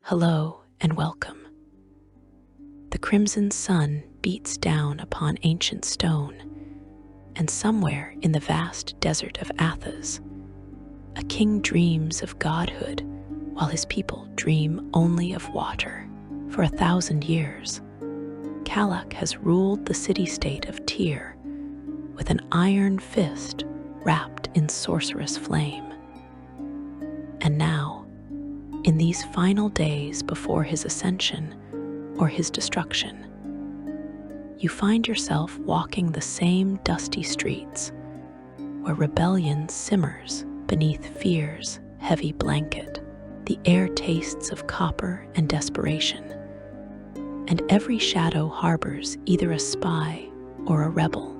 Hello and welcome. The crimson sun beats down upon ancient stone, and somewhere in the vast desert of Athas, a king dreams of godhood while his people dream only of water. For 1,000 years, Kalak has ruled the city-state of Tyr with an iron fist wrapped in sorcerous flame. And now, in these final days before his ascension or his destruction, you find yourself walking the same dusty streets where rebellion simmers beneath fear's heavy blanket. The air tastes of copper and desperation, and every shadow harbors either a spy or a rebel,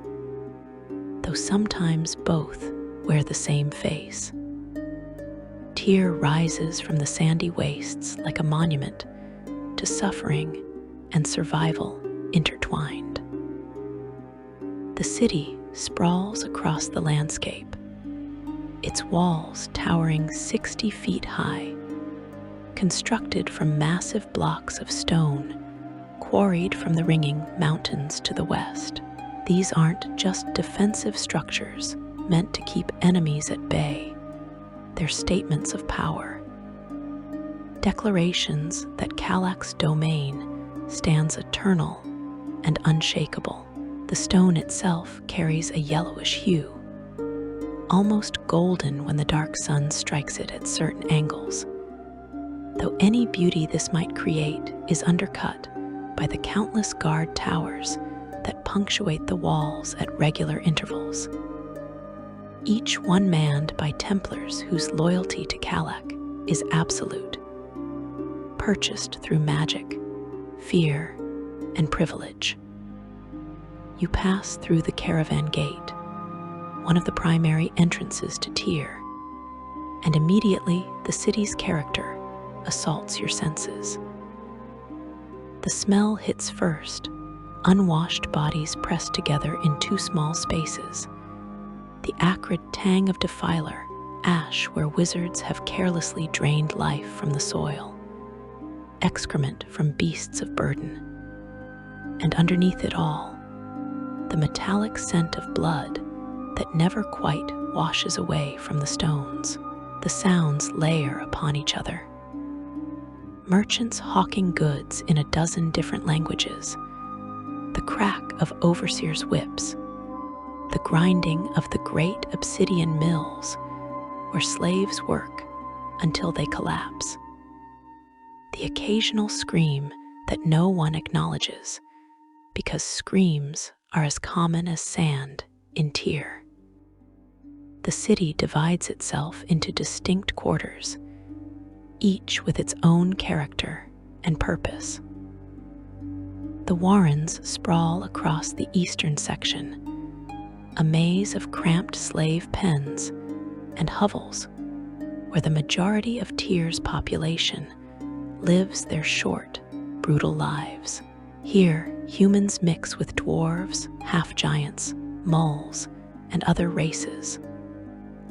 though sometimes both wear the same face. Tyr rises from the sandy wastes like a monument to suffering and survival intertwined. The city sprawls across the landscape, its walls towering 60 feet high, constructed from massive blocks of stone quarried from the ringing mountains to the west. These aren't just defensive structures meant to keep enemies at bay. They're statements of power, declarations that Kalak's domain stands eternal and unshakable. The stone itself carries a yellowish hue, almost golden when the dark sun strikes it at certain angles, though any beauty this might create is undercut by the countless guard towers that punctuate the walls at regular intervals, each one manned by Templars whose loyalty to Kalak is absolute, purchased through magic, fear, and privilege. You pass through the caravan gate, one of the primary entrances to Tyr, and immediately the city's character assaults your senses. The smell hits first, unwashed bodies pressed together in too small spaces, the acrid tang of defiler, ash where wizards have carelessly drained life from the soil, excrement from beasts of burden, and underneath it all, the metallic scent of blood that never quite washes away from the stones. The sounds layer upon each other. Merchants hawking goods in a dozen different languages, the crack of overseers' whips, the grinding of the great obsidian mills where slaves work until they collapse, the occasional scream that no one acknowledges because screams are as common as sand in Tyr. The city divides itself into distinct quarters, each with its own character and purpose. The warrens sprawl across the eastern section, a maze of cramped slave pens and hovels where the majority of Tyr's population lives their short, brutal lives. Here, humans mix with dwarves, half-giants, mulls, and other races,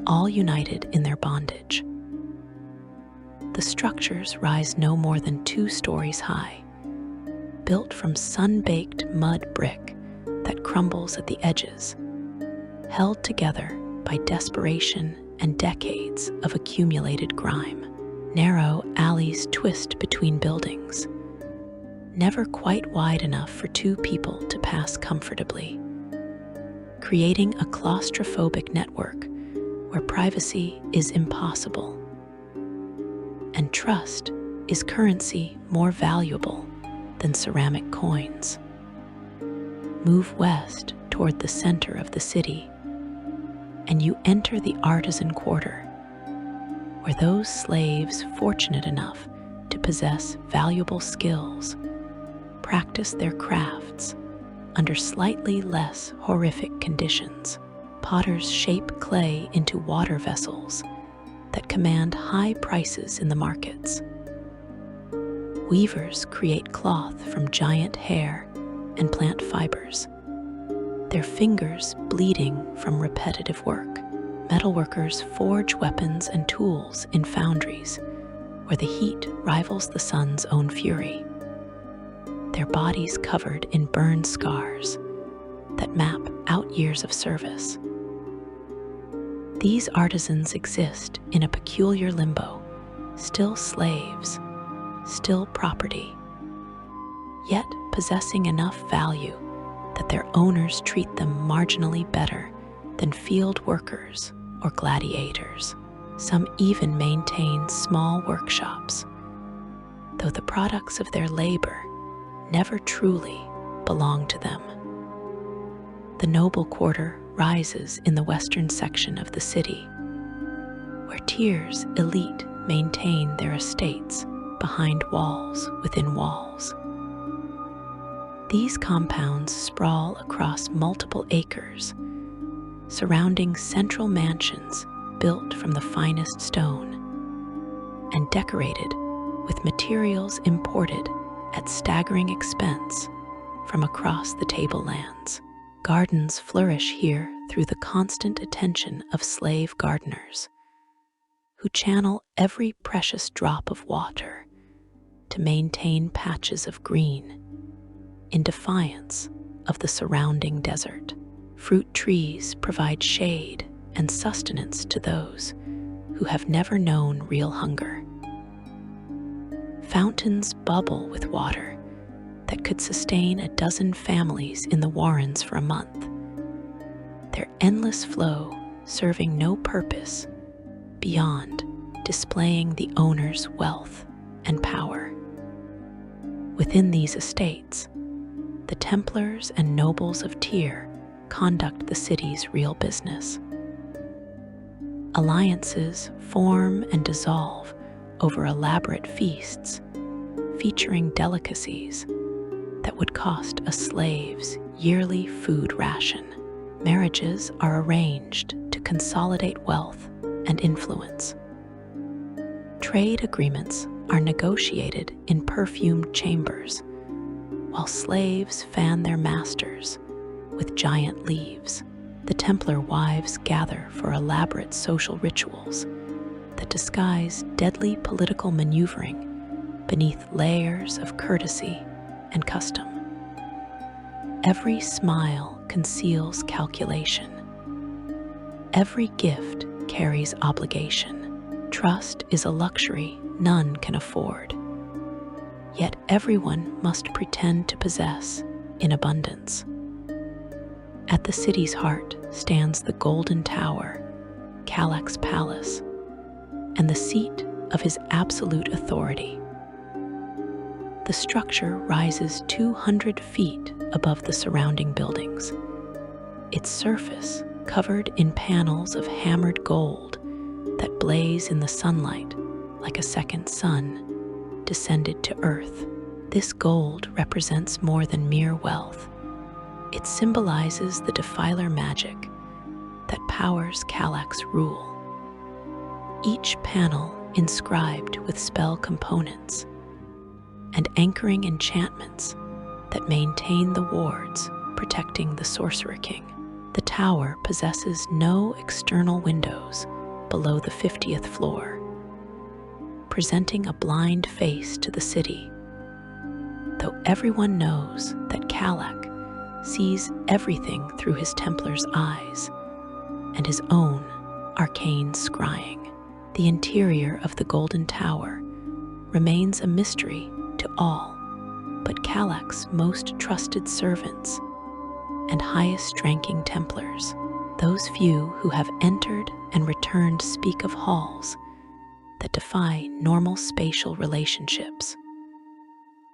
all united in their bondage. The structures rise no more than 2 stories high, built from sun-baked mud brick that crumbles at the edges, held together by desperation and decades of accumulated grime. Narrow alleys twist between buildings, never quite wide enough for 2 people to pass comfortably, creating a claustrophobic network where privacy is impossible, and trust is currency more valuable than ceramic coins. Move west toward the center of the city, and you enter the artisan quarter, where those slaves fortunate enough to possess valuable skills practice their crafts under slightly less horrific conditions. Potters shape clay into water vessels that command high prices in the markets. Weavers create cloth from giant hair and plant fibers, their fingers bleeding from repetitive work. Metalworkers forge weapons and tools in foundries, where the heat rivals the sun's own fury, their bodies covered in burn scars that map out years of service. These artisans exist in a peculiar limbo, still slaves, still property, yet possessing enough value that their owners treat them marginally better than field workers or gladiators. Some even maintain small workshops, though the products of their labor never truly belong to them. The noble quarter rises in the western section of the city, where tiers elite maintain their estates behind walls within walls. These compounds sprawl across multiple acres, surrounding central mansions built from the finest stone and decorated with materials imported at staggering expense from across the tablelands. Gardens flourish here through the constant attention of slave gardeners, who channel every precious drop of water to maintain patches of green in defiance of the surrounding desert. Fruit trees provide shade and sustenance to those who have never known real hunger. Fountains bubble with water that could sustain a dozen families in the Warrens for a month, their endless flow serving no purpose beyond displaying the owner's wealth and power. Within these estates, the Templars and nobles of Tyr conduct the city's real business. Alliances form and dissolve over elaborate feasts, featuring delicacies that would cost a slave's yearly food ration. Marriages are arranged to consolidate wealth and influence. Trade agreements are negotiated in perfumed chambers, while slaves fan their masters with giant leaves. The Templar wives gather for elaborate social rituals that disguise deadly political maneuvering beneath layers of courtesy and custom. Every smile conceals calculation. Every gift carries obligation. Trust is a luxury none can afford. Yet everyone must pretend to possess in abundance. At the city's heart stands the Golden Tower, Kalak's palace, and the seat of his absolute authority. The structure rises 200 feet above the surrounding buildings, its surface covered in panels of hammered gold that blaze in the sunlight like a second sun descended to earth. This gold represents more than mere wealth. It symbolizes the defiler magic that powers Kalak's rule. Each panel inscribed with spell components and anchoring enchantments that maintain the wards protecting the Sorcerer-King. The tower possesses no external windows below the 50th floor, presenting a blind face to the city, though everyone knows that Kalak sees everything through his Templar's eyes and his own arcane scrying. The interior of the Golden Tower remains a mystery to all but Kalak's most trusted servants and highest-ranking Templars. Those few who have entered and returned speak of halls that defy normal spatial relationships,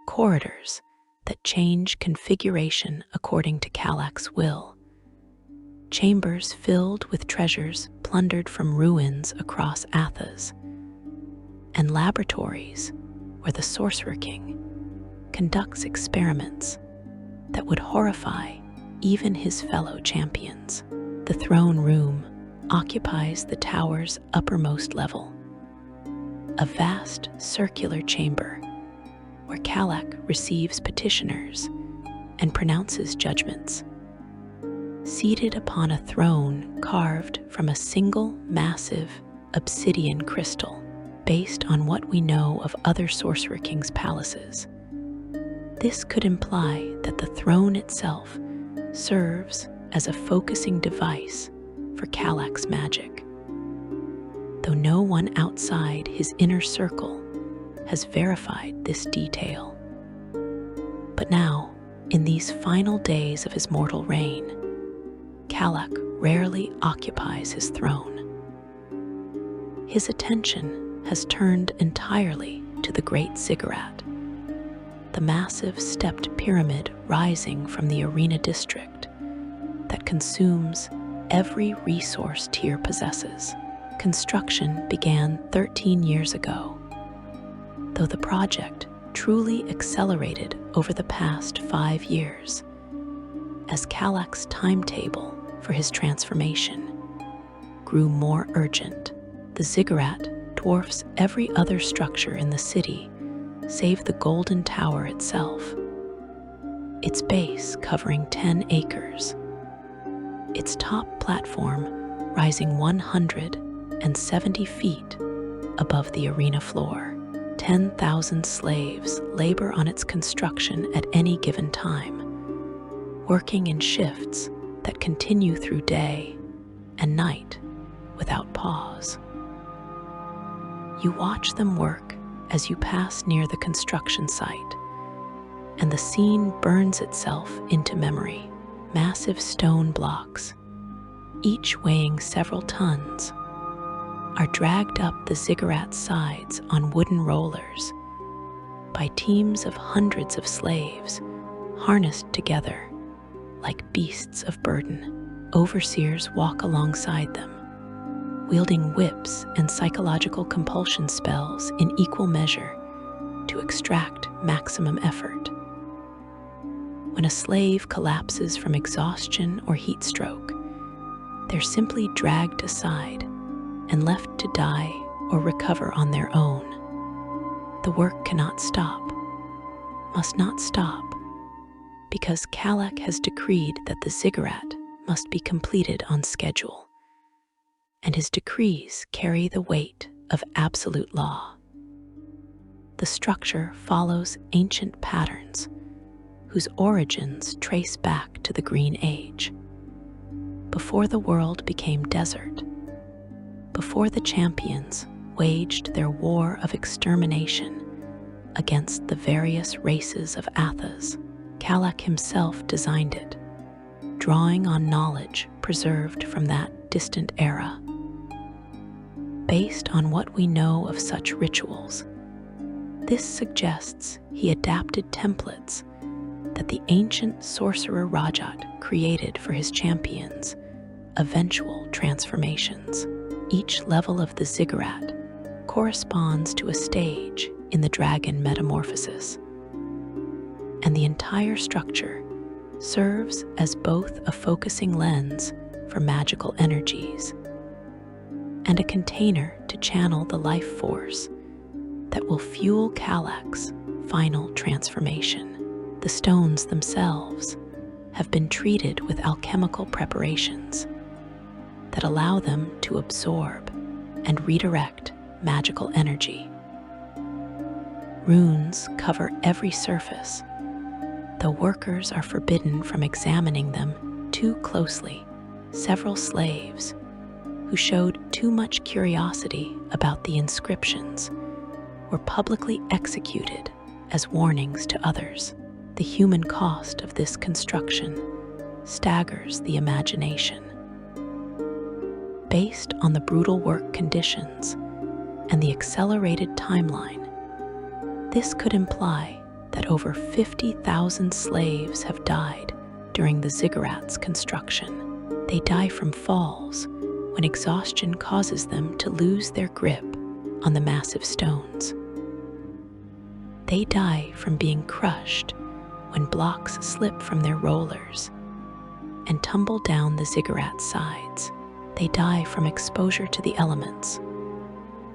corridors that change configuration according to Kalak's will, chambers filled with treasures plundered from ruins across Athas, and laboratories where the Sorcerer-King conducts experiments that would horrify even his fellow champions. The throne room occupies the tower's uppermost level, a vast circular chamber where Kalak receives petitioners and pronounces judgments. Seated upon a throne carved from a single massive obsidian crystal based on what we know of other Sorcerer King's palaces. This could imply that the throne itself serves as a focusing device for Kalak's magic, though no one outside his inner circle has verified this detail. But now, in these final days of his mortal reign, Kalak rarely occupies his throne. His attention has turned entirely to the Great Ziggurat, the massive stepped pyramid rising from the arena district that consumes every resource Tyr possesses. Construction began 13 years ago, though the project truly accelerated over the past 5 years, as Kalak's timetable for his transformation grew more urgent. The ziggurat dwarfs every other structure in the city save the Golden Tower itself, its base covering 10 acres, its top platform rising 170 feet above the arena floor. 10,000 slaves labor on its construction at any given time, working in shifts that continue through day and night without pause. You watch them work as you pass near the construction site, and the scene burns itself into memory. Massive stone blocks, each weighing several tons, are dragged up the ziggurat's sides on wooden rollers by teams of hundreds of slaves harnessed together like beasts of burden. Overseers walk alongside them, wielding whips and psychological compulsion spells in equal measure to extract maximum effort. When a slave collapses from exhaustion or heat stroke, they're simply dragged aside and left to die or recover on their own. The work cannot stop, must not stop, because Kalak has decreed that the ziggurat must be completed on schedule, and his decrees carry the weight of absolute law. The structure follows ancient patterns whose origins trace back to the Green Age, before the world became desert, before the champions waged their war of extermination against the various races of Athas. Kalak himself designed it, drawing on knowledge preserved from that distant era. Based on what we know of such rituals, this suggests he adapted templates that the ancient sorcerer Rajat created for his champions' eventual transformations. Each level of the ziggurat corresponds to a stage in the dragon metamorphosis, and the entire structure serves as both a focusing lens for magical energies and a container to channel the life force that will fuel Kalak's final transformation. The stones themselves have been treated with alchemical preparations that allow them to absorb and redirect magical energy. Runes cover every surface, though workers are forbidden from examining them too closely. Several slaves who showed too much curiosity about the inscriptions were publicly executed as warnings to others. The human cost of this construction staggers the imagination. Based on the brutal work conditions and the accelerated timeline, this could imply that over 50,000 slaves have died during the ziggurat's construction. They die from falls when exhaustion causes them to lose their grip on the massive stones. They die from being crushed when blocks slip from their rollers and tumble down the ziggurat's sides. They die from exposure to the elements,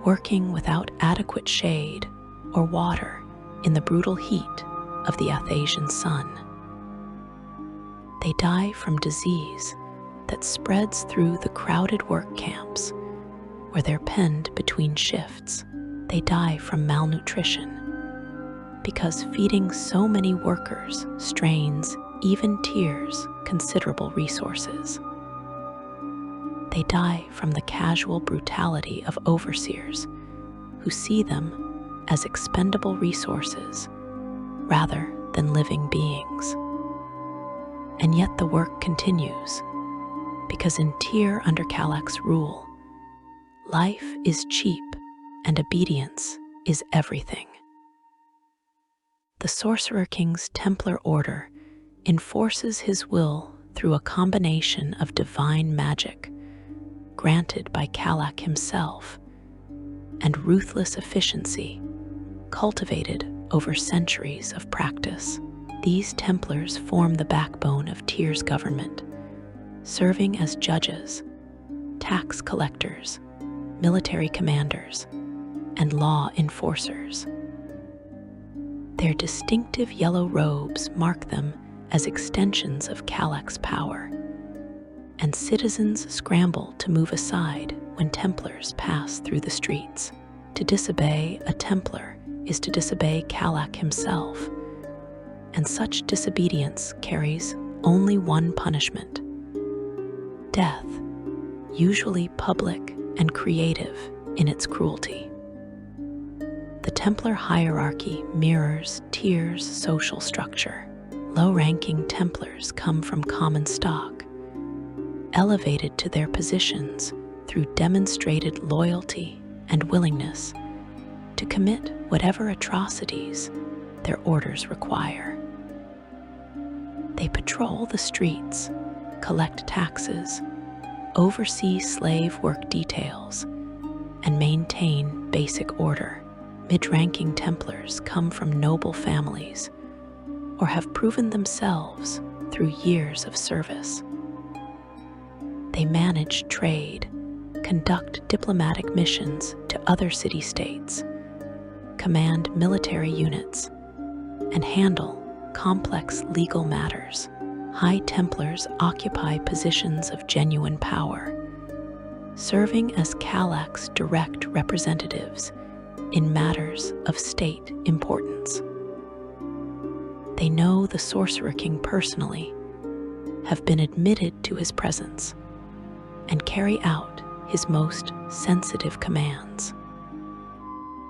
working without adequate shade or water in the brutal heat of the Athasian sun. They die from disease that spreads through the crowded work camps where they're penned between shifts. They die from malnutrition because feeding so many workers strains even Tyr's considerable resources. They die from the casual brutality of overseers who see them as expendable resources rather than living beings. And yet the work continues, because in Tyr under Kalak's rule, life is cheap and obedience is everything. The Sorcerer-King's Templar Order enforces his will through a combination of divine magic granted by Kalak himself and ruthless efficiency cultivated over centuries of practice. These Templars form the backbone of Tyr's government, serving as judges, tax collectors, military commanders, and law enforcers. Their distinctive yellow robes mark them as extensions of Kalak's power, and citizens scramble to move aside when Templars pass through the streets. To disobey a Templar is to disobey Kalak himself, and such disobedience carries only one punishment: death, usually public and creative in its cruelty. The Templar hierarchy mirrors Tyr's social structure. Low-ranking Templars come from common stock, elevated to their positions through demonstrated loyalty and willingness to commit whatever atrocities their orders require. They patrol the streets, collect taxes, oversee slave work details, and maintain basic order. Mid-ranking Templars come from noble families or have proven themselves through years of service. They manage trade, conduct diplomatic missions to other city-states, command military units, and handle complex legal matters. High Templars occupy positions of genuine power, serving as Kalak's direct representatives in matters of state importance. They know the Sorcerer-King personally, have been admitted to his presence, and carry out his most sensitive commands.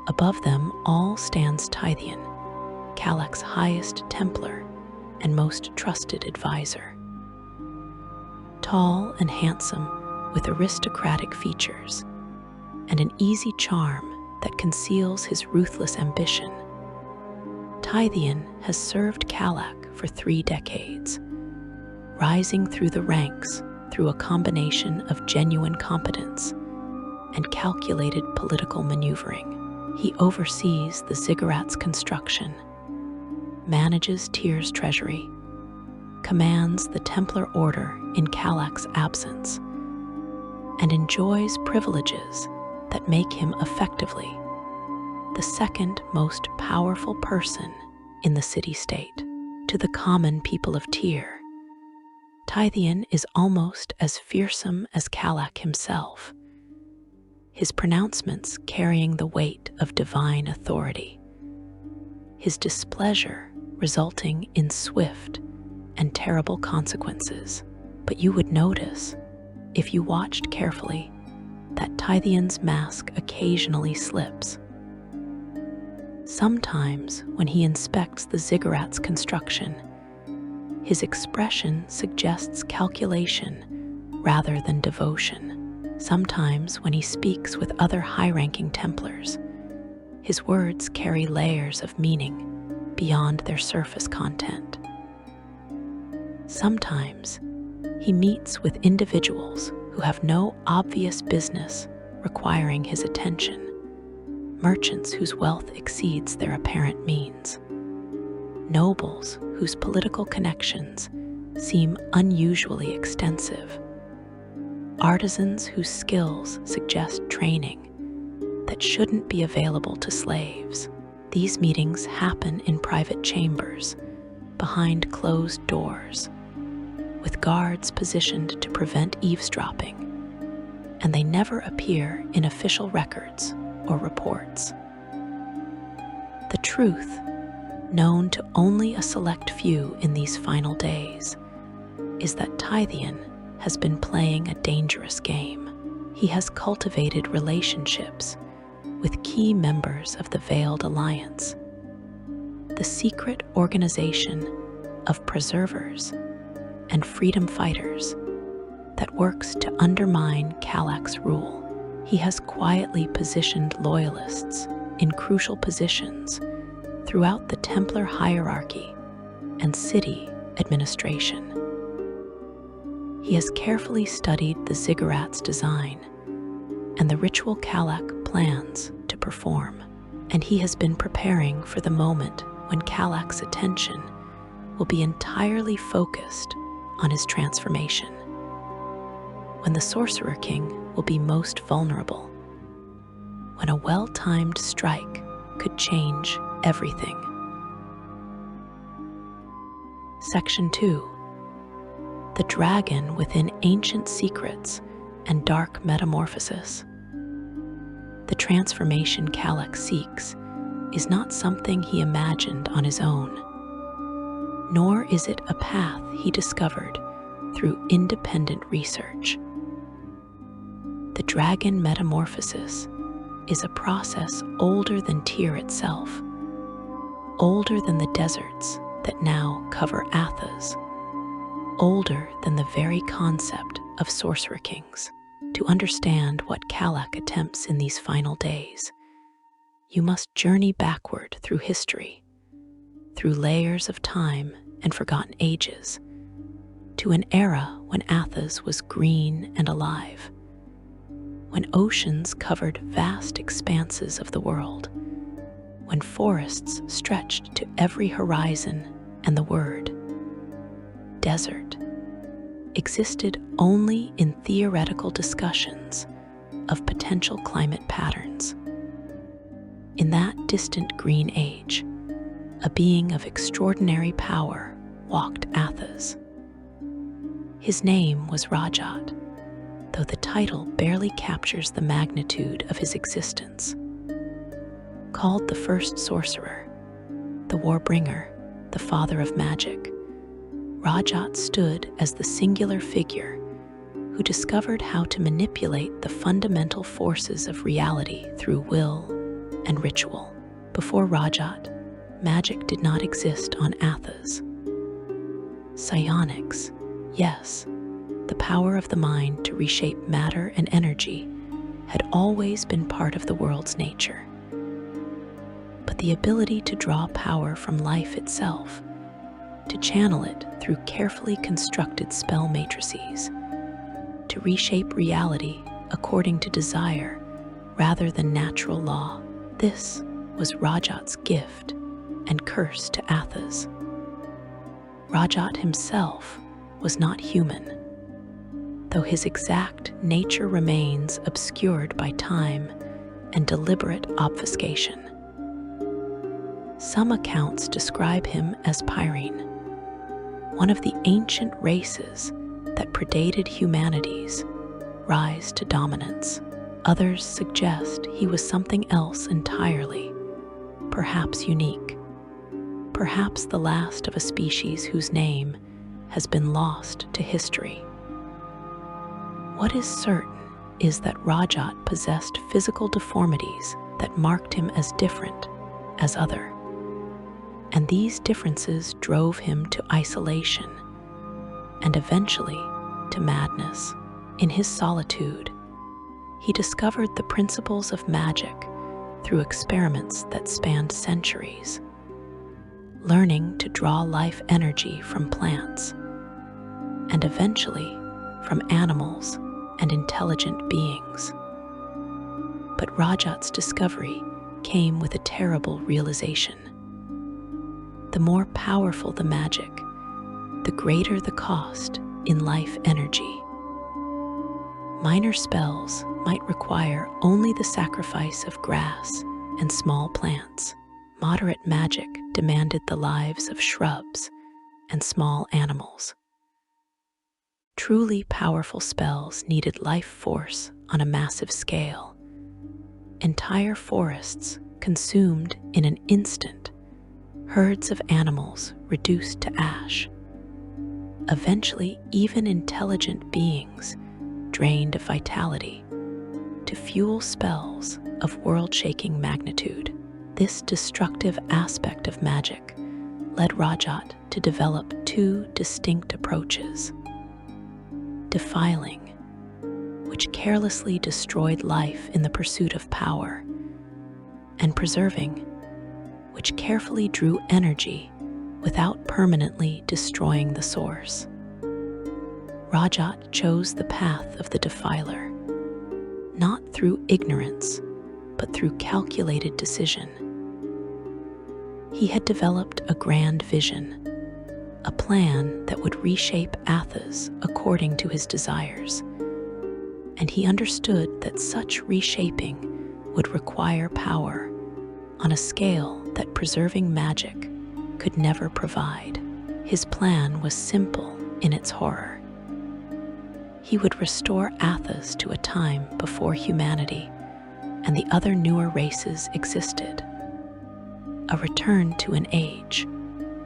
Above them all stands Tithian, Kalak's highest Templar and most trusted advisor. Tall and handsome, with aristocratic features and an easy charm that conceals his ruthless ambition, Tithian has served Kalak for 3 decades, rising through the ranks through a combination of genuine competence and calculated political maneuvering. He oversees the ziggurat's construction, manages Tyr's treasury, commands the Templar Order in Kalak's absence, and enjoys privileges that make him effectively the second most powerful person in the city-state. To the common people of Tyr, Tithian is almost as fearsome as Kalak himself, his pronouncements carrying the weight of divine authority, his displeasure resulting in swift and terrible consequences. But you would notice, if you watched carefully, that Tithian's mask occasionally slips. Sometimes, when he inspects the ziggurat's construction, his expression suggests calculation rather than devotion. Sometimes, when he speaks with other high-ranking Templars, his words carry layers of meaning beyond their surface content. Sometimes, he meets with individuals who have no obvious business requiring his attention, merchants whose wealth exceeds their apparent means, nobles whose political connections seem unusually extensive, artisans whose skills suggest training that shouldn't be available to slaves. These meetings happen in private chambers, behind closed doors, with guards positioned to prevent eavesdropping, and they never appear in official records or reports. The truth, known to only a select few in these final days, is that Tithian has been playing a dangerous game. He has cultivated relationships with key members of the Veiled Alliance, the secret organization of preservers and freedom fighters that works to undermine Kalak's rule. He has quietly positioned loyalists in crucial positions throughout the Templar hierarchy and city administration. He has carefully studied the ziggurat's design and the ritual Kalak plans to perform, and he has been preparing for the moment when Kalak's attention will be entirely focused on his transformation, when the Sorcerer King will be most vulnerable, when a well-timed strike could change everything. Section 2. The Dragon Within Ancient Secrets and Dark Metamorphosis. The transformation Kalak seeks is not something he imagined on his own, nor is it a path he discovered through independent research. The dragon metamorphosis is a process older than Tyr itself, older than the deserts that now cover Athas, older than the very concept of Sorcerer Kings. To understand what Kalak attempts in these final days, you must journey backward through history, through layers of time and forgotten ages, to an era when Athas was green and alive, when oceans covered vast expanses of the world, when forests stretched to every horizon and the word desert existed only in theoretical discussions of potential climate patterns. In that distant green age, a being of extraordinary power walked Athas. His name was Rajat, though the title barely captures the magnitude of his existence. Called the first sorcerer, the warbringer, the father of magic, Rajat stood as the singular figure who discovered how to manipulate the fundamental forces of reality through will and ritual. Before Rajat, magic did not exist on Athas. Psionics, yes, the power of the mind to reshape matter and energy, had always been part of the world's nature. But the ability to draw power from life itself, to channel it through carefully constructed spell matrices, to reshape reality according to desire rather than natural law, this was Rajat's gift and curse to Athas. Rajat himself was not human, though his exact nature remains obscured by time and deliberate obfuscation. Some accounts describe him as Pyrene, one of the ancient races that predated humanity's rise to dominance. Others suggest he was something else entirely, perhaps unique, perhaps the last of a species whose name has been lost to history. What is certain is that Rajat possessed physical deformities that marked him as different, as other, and these differences drove him to isolation and eventually to madness. In his solitude, he discovered the principles of magic through experiments that spanned centuries, learning to draw life energy from plants and eventually from animals and intelligent beings. But Rajat's discovery came with a terrible realization. The more powerful the magic, the greater the cost in life energy. Minor spells might require only the sacrifice of grass and small plants. Moderate magic demanded the lives of shrubs and small animals. Truly powerful spells needed life force on a massive scale. Entire forests consumed in an instant, herds of animals reduced to ash. Eventually, even intelligent beings drained of vitality to fuel spells of world-shaking magnitude. This destructive aspect of magic led Rajat to develop two distinct approaches: defiling, which carelessly destroyed life in the pursuit of power, and preserving, which carefully drew energy without permanently destroying the source. Rajat chose the path of the defiler, not through ignorance, but through calculated decision. He had developed a grand vision, a plan that would reshape Athas according to his desires, and he understood that such reshaping would require power on a scale that preserving magic could never provide. His plan was simple in its horror. He would restore Athas to a time before humanity and the other newer races existed, a return to an age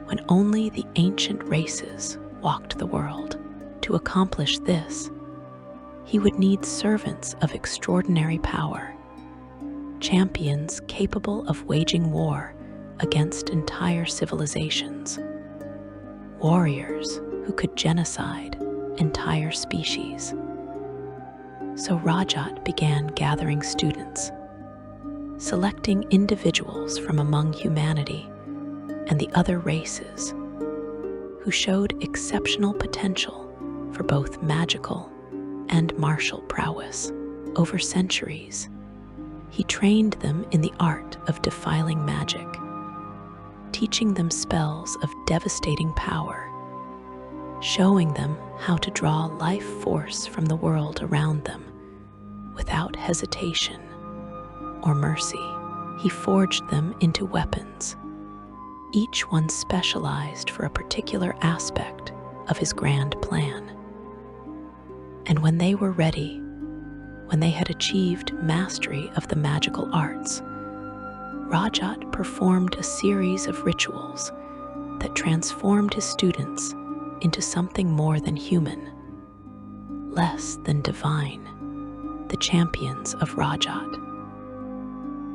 when only the ancient races walked the world. To accomplish this, he would need servants of extraordinary power, champions capable of waging war against entire civilizations, warriors who could genocide entire species. So Rajat began gathering students, selecting individuals from among humanity and the other races who showed exceptional potential for both magical and martial prowess. Over centuries, he trained them in the art of defiling magic, teaching them spells of devastating power, showing them how to draw life force from the world around them without hesitation or mercy. He forged them into weapons, each one specialized for a particular aspect of his grand plan. And when they were ready, when they had achieved mastery of the magical arts, Rajat performed a series of rituals that transformed his students into something more than human, less than divine, the champions of Rajat.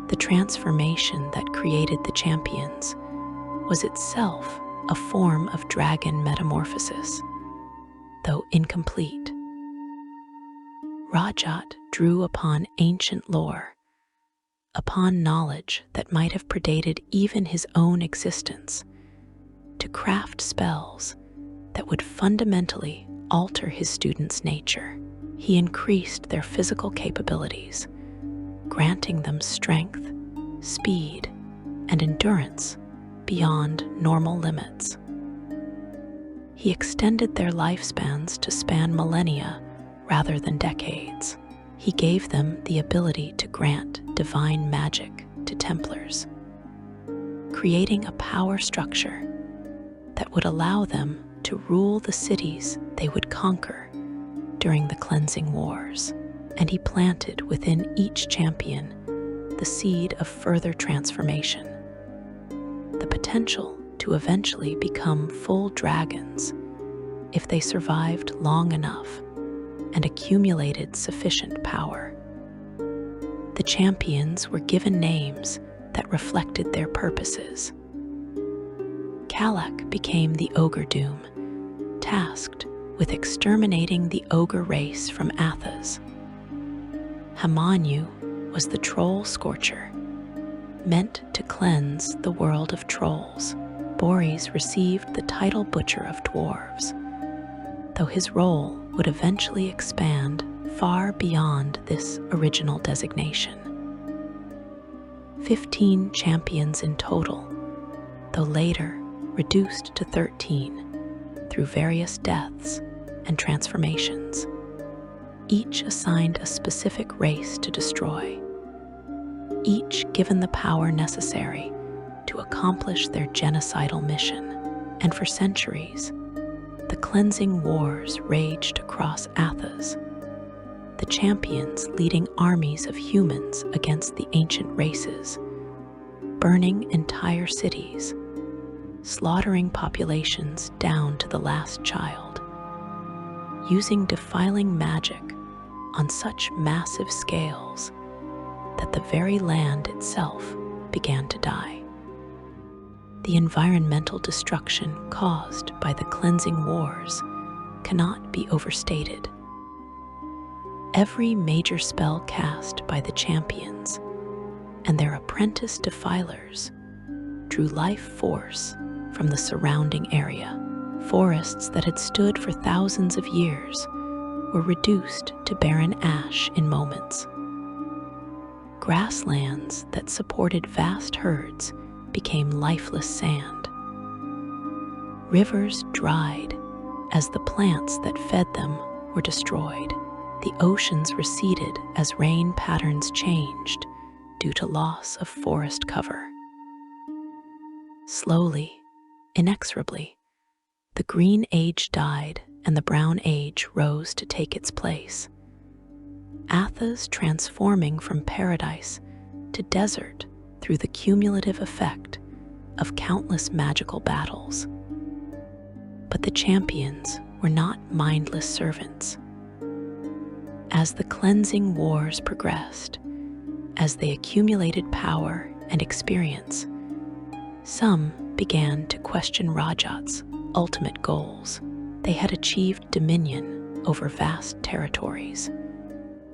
The transformation that created the champions was itself a form of dragon metamorphosis, though incomplete. Rajat drew upon ancient lore, upon knowledge that might have predated even his own existence, to craft spells that would fundamentally alter his students' nature. He increased their physical capabilities, granting them strength, speed, and endurance beyond normal limits. He extended their lifespans to span millennia rather than decades. He gave them the ability to grant divine magic to Templars, creating a power structure that would allow them to rule the cities they would conquer during the cleansing wars. And he planted within each champion the seed of further transformation, the potential to eventually become full dragons if they survived long enough and accumulated sufficient power. The champions were given names that reflected their purposes. Kalak became the Ogre Doom, tasked with exterminating the ogre race from Athas. Hamanyu was the Troll Scorcher, meant to cleanse the world of trolls. Boris received the title Butcher of Dwarves, though his role would eventually expand far beyond this original designation. 15 champions in total, though later reduced to 13 through various deaths and transformations, each assigned a specific race to destroy, each given the power necessary to accomplish their genocidal mission. And for centuries, the cleansing wars raged across Athas, the champions leading armies of humans against the ancient races burning entire cities, slaughtering populations down to the last child, using defiling magic on such massive scales that the very land itself began to die. The environmental destruction caused by the cleansing wars cannot be overstated. Every major spell cast by the champions and their apprentice defilers drew life force from the surrounding area. Forests that had stood for thousands of years were reduced to barren ash in moments. Grasslands that supported vast herds became lifeless sand. Rivers dried as the plants that fed them were destroyed. The oceans receded as rain patterns changed due to loss of forest cover. Slowly, inexorably, the Green Age died and the Brown Age rose to take its place. Athas transforming from paradise to desert through the cumulative effect of countless magical battles. But the champions were not mindless servants. As the cleansing wars progressed, as they accumulated power and experience, some began to question Rajat's ultimate goals. They had achieved dominion over vast territories,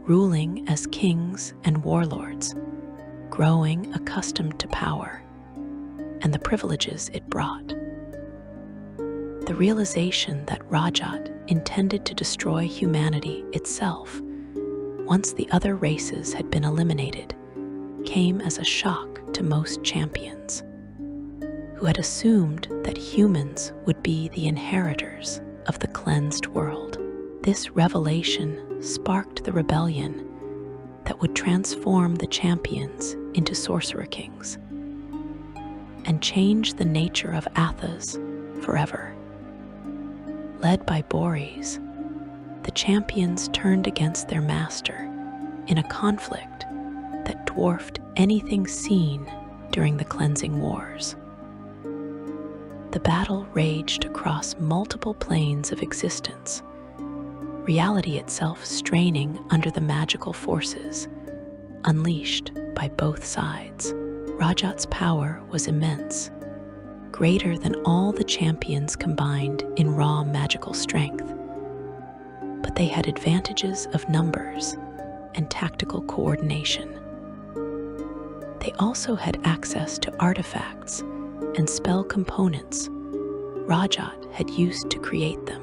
ruling as kings and warlords, growing accustomed to power and the privileges it brought. The realization that Rajat intended to destroy humanity itself, once the other races had been eliminated, came as a shock to most champions, who had assumed that humans would be the inheritors of the cleansed world. This revelation sparked the rebellion that would transform the champions into Sorcerer-Kings and change the nature of Athas forever. Led by Boris, the champions turned against their master in a conflict that dwarfed anything seen during the cleansing wars. The battle raged across multiple planes of existence, reality itself straining under the magical forces unleashed by both sides. Rajat's power was immense, greater than all the champions combined in raw magical strength. But they had advantages of numbers and tactical coordination. They also had access to artifacts and spell components Rajat had used to create them,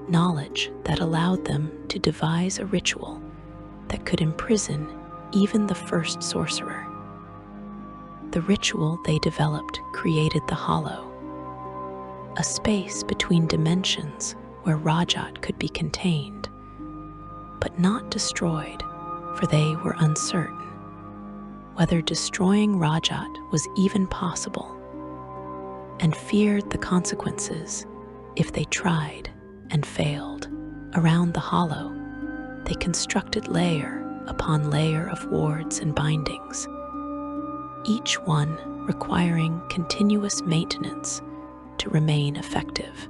knowledge that allowed them to devise a ritual that could imprison even the first sorcerer. The ritual they developed created the Hollow, a space between dimensions where Rajat could be contained, but not destroyed, for they were uncertain whether destroying Rajat was even possible, and feared the consequences if they tried and failed. Around the Hollow, they constructed layer upon layer of wards and bindings, each one requiring continuous maintenance to remain effective.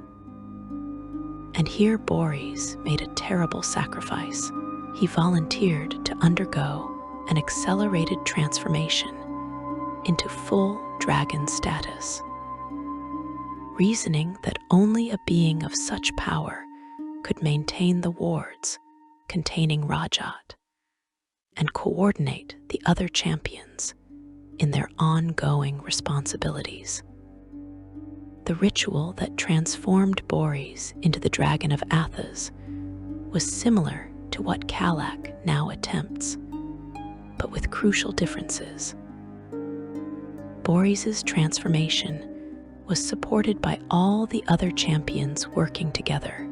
And here Boris made a terrible sacrifice. He volunteered to undergo an accelerated transformation into full dragon status, reasoning that only a being of such power could maintain the wards containing Rajat and coordinate the other champions in their ongoing responsibilities. The ritual that transformed Boris into the Dragon of Athas was similar to what Kalak now attempts, but with crucial differences. Boris's transformation was supported by all the other champions working together,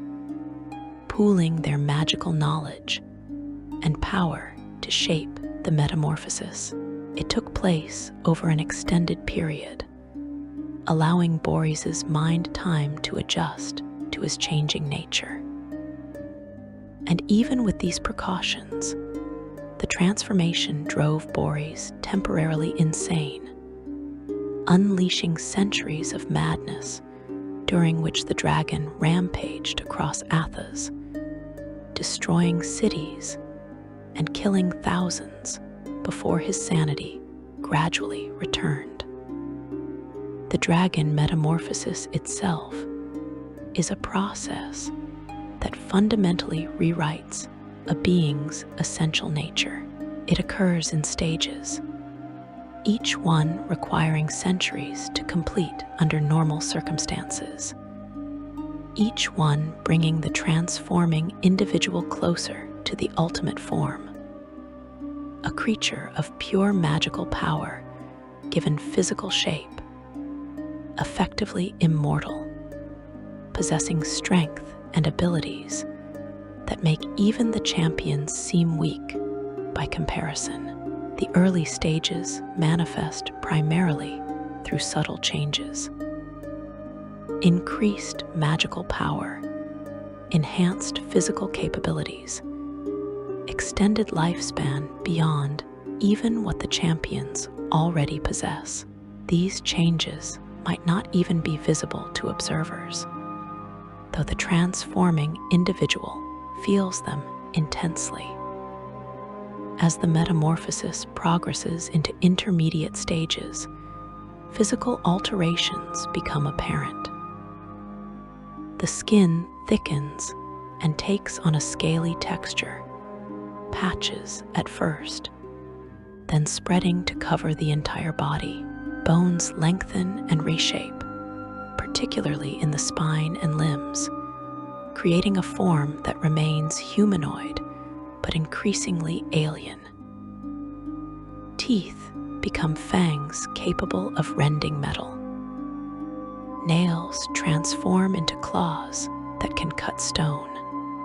pooling their magical knowledge and power to shape the metamorphosis. It took place over an extended period, allowing Boris's mind time to adjust to his changing nature. And even with these precautions, The transformation drove Boris temporarily insane, unleashing centuries of madness during which the dragon rampaged across Athas, destroying cities and killing thousands before his sanity gradually returned. The dragon metamorphosis itself is a process that fundamentally rewrites a being's essential nature. It occurs in stages, each one requiring centuries to complete under normal circumstances, each one bringing the transforming individual closer to the ultimate form, a creature of pure magical power given physical shape, effectively immortal, possessing strength and abilities that make even the champions seem weak by comparison. The early stages manifest primarily through subtle changes. Increased magical power, enhanced physical capabilities, extended lifespan beyond even what the champions already possess. These changes might not even be visible to observers, though the transforming individual feels them intensely. As the metamorphosis progresses into intermediate stages, physical alterations become apparent. The skin thickens and takes on a scaly texture, patches at first, then spreading to cover the entire body. Bones lengthen and reshape, particularly in the spine and limbs, creating a form that remains humanoid but increasingly alien. Teeth become fangs capable of rending metal. Nails transform into claws that can cut stone.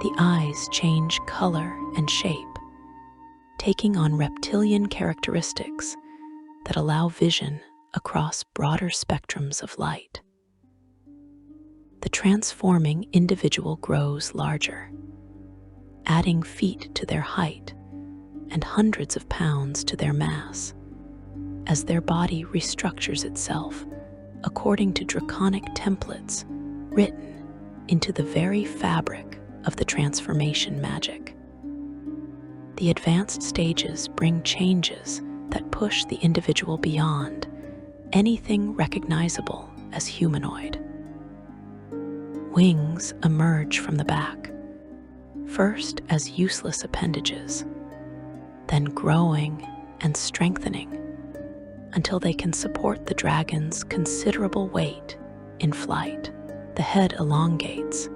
The eyes change color and shape, taking on reptilian characteristics that allow vision across broader spectrums of light. The transforming individual grows larger, adding feet to their height and hundreds of pounds to their mass, as their body restructures itself according to draconic templates written into the very fabric of the transformation magic. The advanced stages bring changes that push the individual beyond anything recognizable as humanoid. Wings emerge from the back, first as useless appendages, then growing and strengthening until they can support the dragon's considerable weight in flight. The head elongates,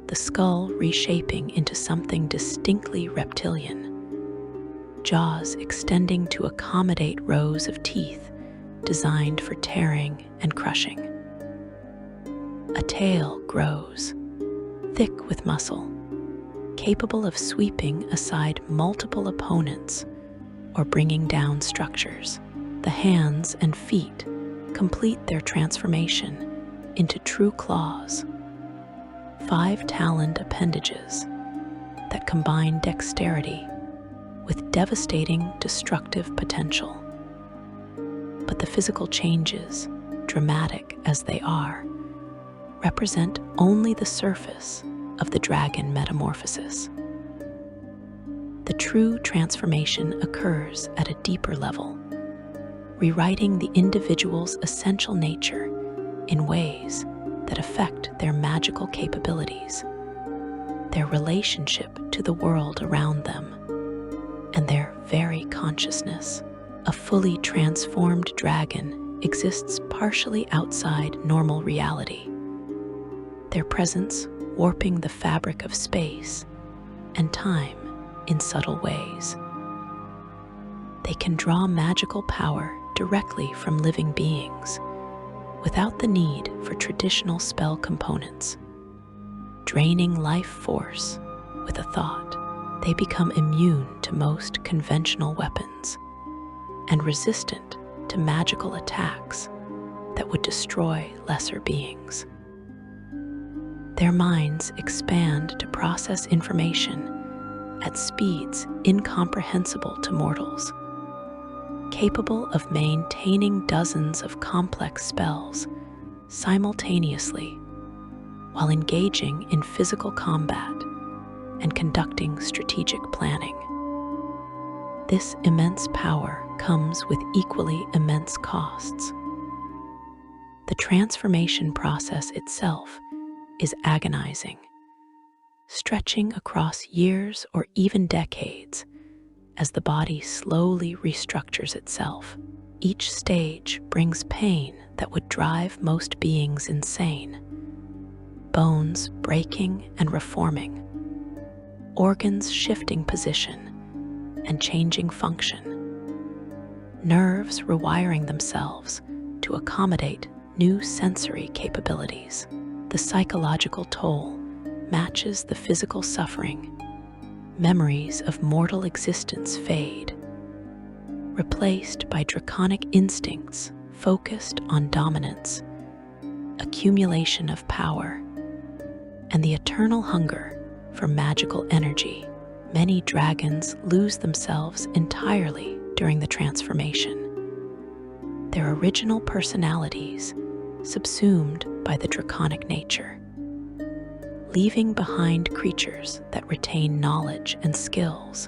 the skull reshaping into something distinctly reptilian, jaws extending to accommodate rows of teeth designed for tearing and crushing. A tail grows, thick with muscle, capable of sweeping aside multiple opponents or bringing down structures. The hands and feet complete their transformation into true claws, 5-taloned appendages that combine dexterity with devastating destructive potential. But the physical changes, dramatic as they are, represent only the surface of the dragon metamorphosis. The true transformation occurs at a deeper level, rewriting the individual's essential nature in ways that affect their magical capabilities, their relationship to the world around them, and their very consciousness. A fully transformed dragon exists partially outside normal reality, their presence warping the fabric of space and time in subtle ways. They can draw magical power directly from living beings without the need for traditional spell components. Draining life force with a thought, they become immune to most conventional weapons and resistant to magical attacks that would destroy lesser beings. Their minds expand to process information at speeds incomprehensible to mortals, capable of maintaining dozens of complex spells simultaneously while engaging in physical combat and conducting strategic planning. This immense power comes with equally immense costs. The transformation process itself is agonizing, stretching across years or even decades as the body slowly restructures itself. Each stage brings pain that would drive most beings insane. Bones breaking and reforming, organs shifting position and changing function, nerves rewiring themselves to accommodate new sensory capabilities. The psychological toll matches the physical suffering. Memories of mortal existence fade, replaced by draconic instincts focused on dominance, accumulation of power, and the eternal hunger for magical energy. Many dragons lose themselves entirely during the transformation, their original personalities subsumed by the draconic nature, leaving behind creatures that retain knowledge and skills,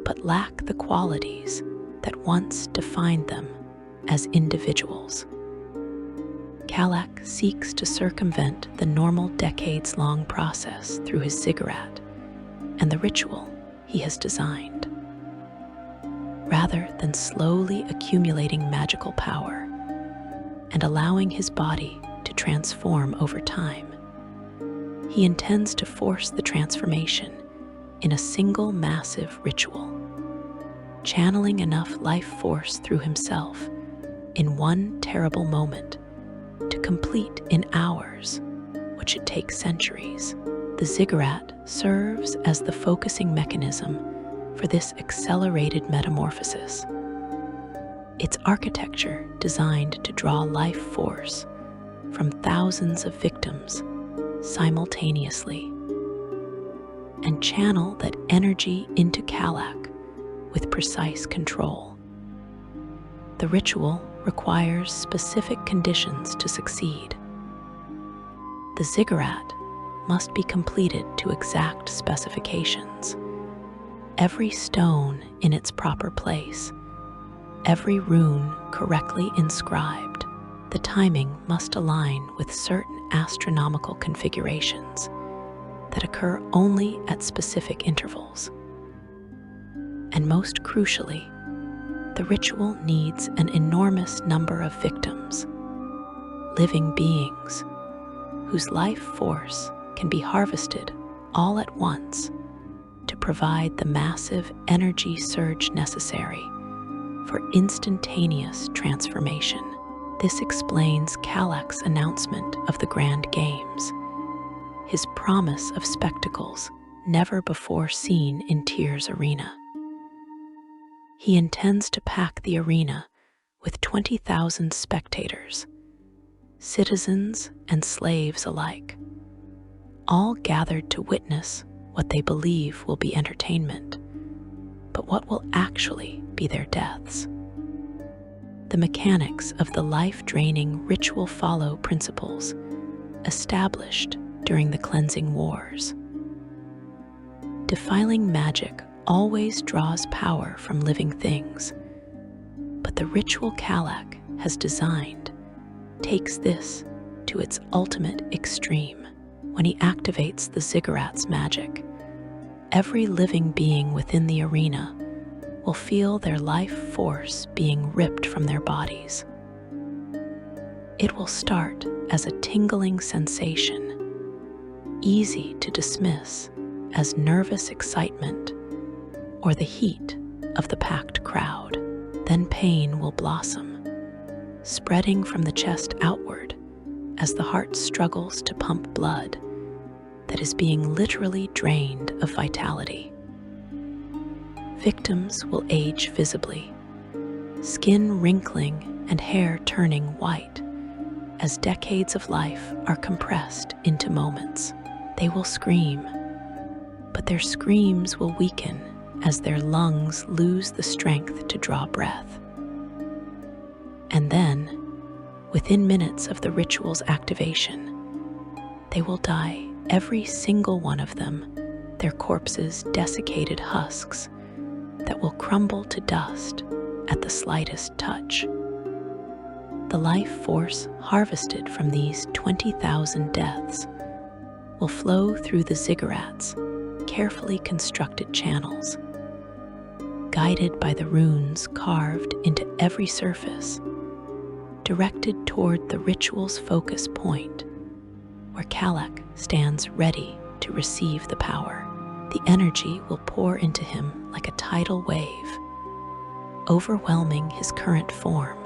but lack the qualities that once defined them as individuals. Kalak seeks to circumvent the normal decades-long process through his ziggurat and the ritual he has designed. Rather than slowly accumulating magical power and allowing his body to transform over time, he intends to force the transformation in a single massive ritual, channeling enough life force through himself in one terrible moment to complete in hours what should take centuries. The ziggurat serves as the focusing mechanism for this accelerated metamorphosis. Its architecture designed to draw life force from thousands of victims simultaneously and channel that energy into Kalak with precise control. The ritual requires specific conditions to succeed. The ziggurat must be completed to exact specifications. Every stone in its proper place, every rune correctly inscribed. The timing must align with certain astronomical configurations that occur only at specific intervals. And most crucially, the ritual needs an enormous number of victims, living beings whose life force can be harvested all at once to provide the massive energy surge necessary for instantaneous transformation. This explains Kalak's announcement of the Grand Games, his promise of spectacles never before seen in Tyr's arena. He intends to pack the arena with 20,000 spectators, citizens and slaves alike, all gathered to witness what they believe will be entertainment, but what will actually be their deaths. The mechanics of the life-draining ritual follow principles established during the cleansing wars. Defiling magic always draws power from living things, but the ritual Kalak has designed takes this to its ultimate extreme. When he activates the ziggurat's magic, every living being within the arena will feel their life force being ripped from their bodies. It will start as a tingling sensation, easy to dismiss as nervous excitement or the heat of the packed crowd. Then pain will blossom, spreading from the chest outward as the heart struggles to pump blood that is being literally drained of vitality. Victims will age visibly, skin wrinkling and hair turning white as decades of life are compressed into moments. They will scream, but their screams will weaken as their lungs lose the strength to draw breath. And then, within minutes of the ritual's activation, they will die, every single one of them, their corpses desiccated husks that will crumble to dust at the slightest touch. The life force harvested from these 20,000 deaths will flow through the ziggurat's carefully constructed channels, guided by the runes carved into every surface, directed toward the ritual's focus point, where Kalak stands ready to receive the power. The energy will pour into him like a tidal wave, overwhelming his current form,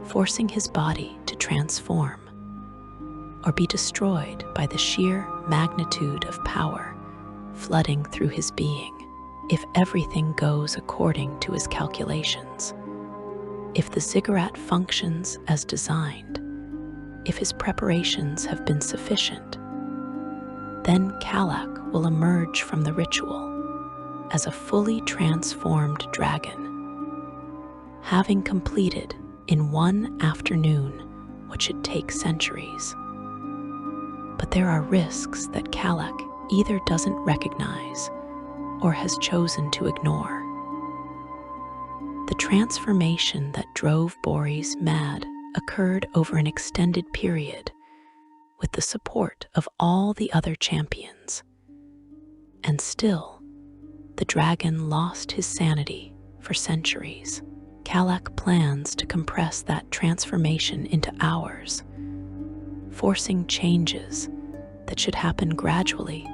forcing his body to transform or be destroyed by the sheer magnitude of power flooding through his being. If everything goes according to his calculations, if the ziggurat functions as designed, if his preparations have been sufficient, then Kalak will emerge from the ritual as a fully transformed dragon, having completed in one afternoon what should take centuries. But there are risks that Kalak either doesn't recognize or has chosen to ignore. The transformation that drove Boris mad occurred over an extended period with the support of all the other champions. And still, the dragon lost his sanity for centuries. Kalak plans to compress that transformation into hours, forcing changes that should happen gradually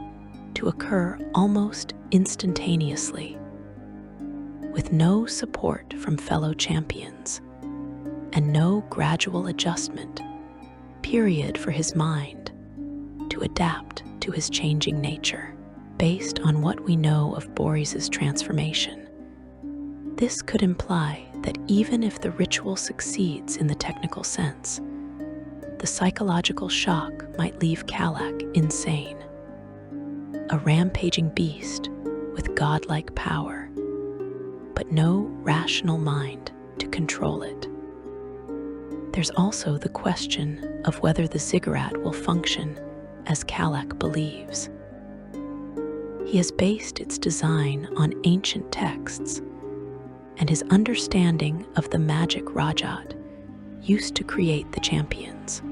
to occur almost instantaneously, with no support from fellow champions and no gradual adjustment period for his mind to adapt to his changing nature. Based on what we know of Boris's transformation, this could imply that even if the ritual succeeds in the technical sense, the psychological shock might leave Kalak insane, a rampaging beast with godlike power, but no rational mind to control it. There's also the question of whether the ziggurat will function as Kalak believes. He has based its design on ancient texts, and his understanding of the magic Rajat used to create the champions.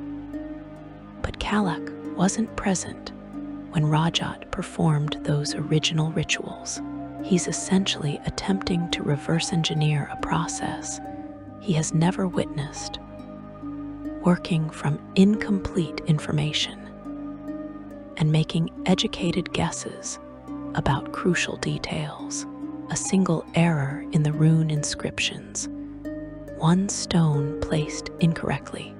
But Kalak wasn't present when Rajat performed those original rituals. He's essentially attempting to reverse engineer a process he has never witnessed, working from incomplete information and making educated guesses about crucial details. A single error in the rune inscriptions, one stone placed incorrectly,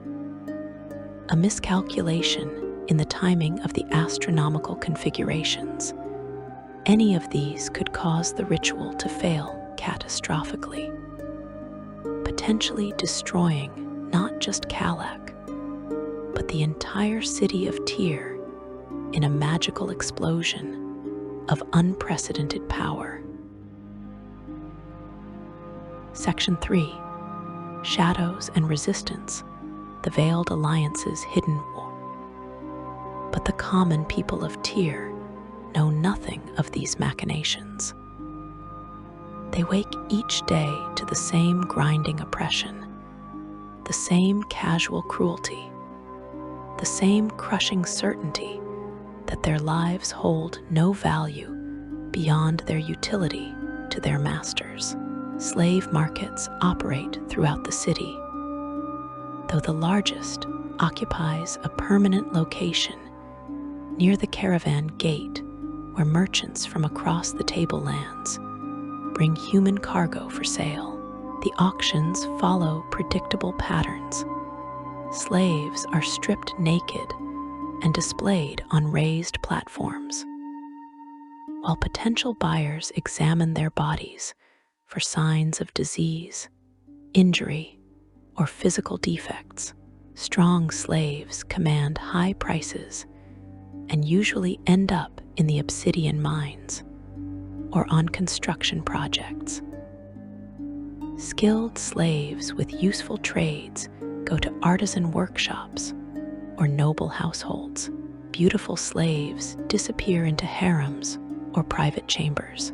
a miscalculation in the timing of the astronomical configurations. Any of these could cause the ritual to fail catastrophically, potentially destroying not just Kalak, but the entire city of Tyr in a magical explosion of unprecedented power. Section 3. Shadows and Resistance, the Veiled Alliance's Hidden War. But the common people of Tyr know nothing of these machinations. They wake each day to the same grinding oppression, the same casual cruelty, the same crushing certainty that their lives hold no value beyond their utility to their masters. Slave markets operate throughout the city, though the largest occupies a permanent location near the caravan gate, where merchants from across the tablelands bring human cargo for sale. The auctions follow predictable patterns. Slaves are stripped naked and displayed on raised platforms, while potential buyers examine their bodies for signs of disease, injury, or physical defects. Strong slaves command high prices, and usually end up in the obsidian mines or on construction projects. Skilled slaves with useful trades go to artisan workshops or noble households. Beautiful slaves disappear into harems or private chambers.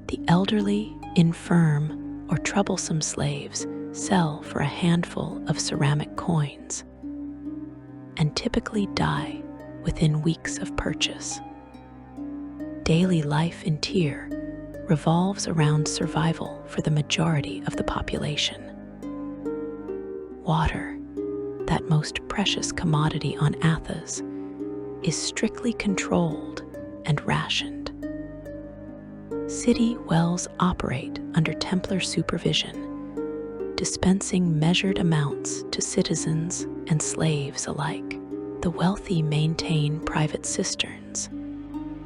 The elderly, infirm, or troublesome slaves sell for a handful of ceramic coins and typically die within weeks of purchase. Daily life in Tyr revolves around survival for the majority of the population. Water, that most precious commodity on Athas, is strictly controlled and rationed. City wells operate under Templar supervision, dispensing measured amounts to citizens and slaves alike. The wealthy maintain private cisterns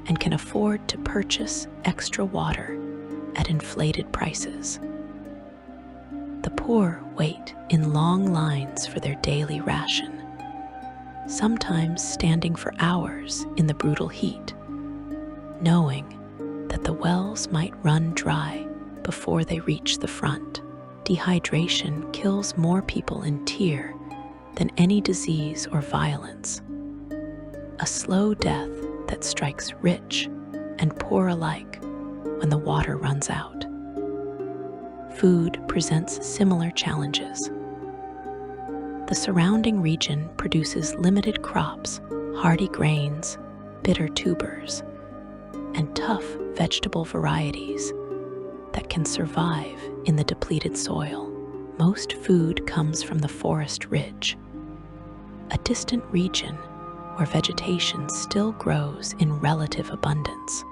and can afford to purchase extra water at inflated prices. The poor wait in long lines for their daily ration, sometimes standing for hours in the brutal heat, knowing that the wells might run dry before they reach the front. Dehydration kills more people in Tyr than any disease or violence. A slow death that strikes rich and poor alike when the water runs out. Food presents similar challenges. The surrounding region produces limited crops, hardy grains, bitter tubers, and tough vegetable varieties that can survive in the depleted soil. Most food comes from the forest ridge, a distant region where vegetation still grows in relative abundance,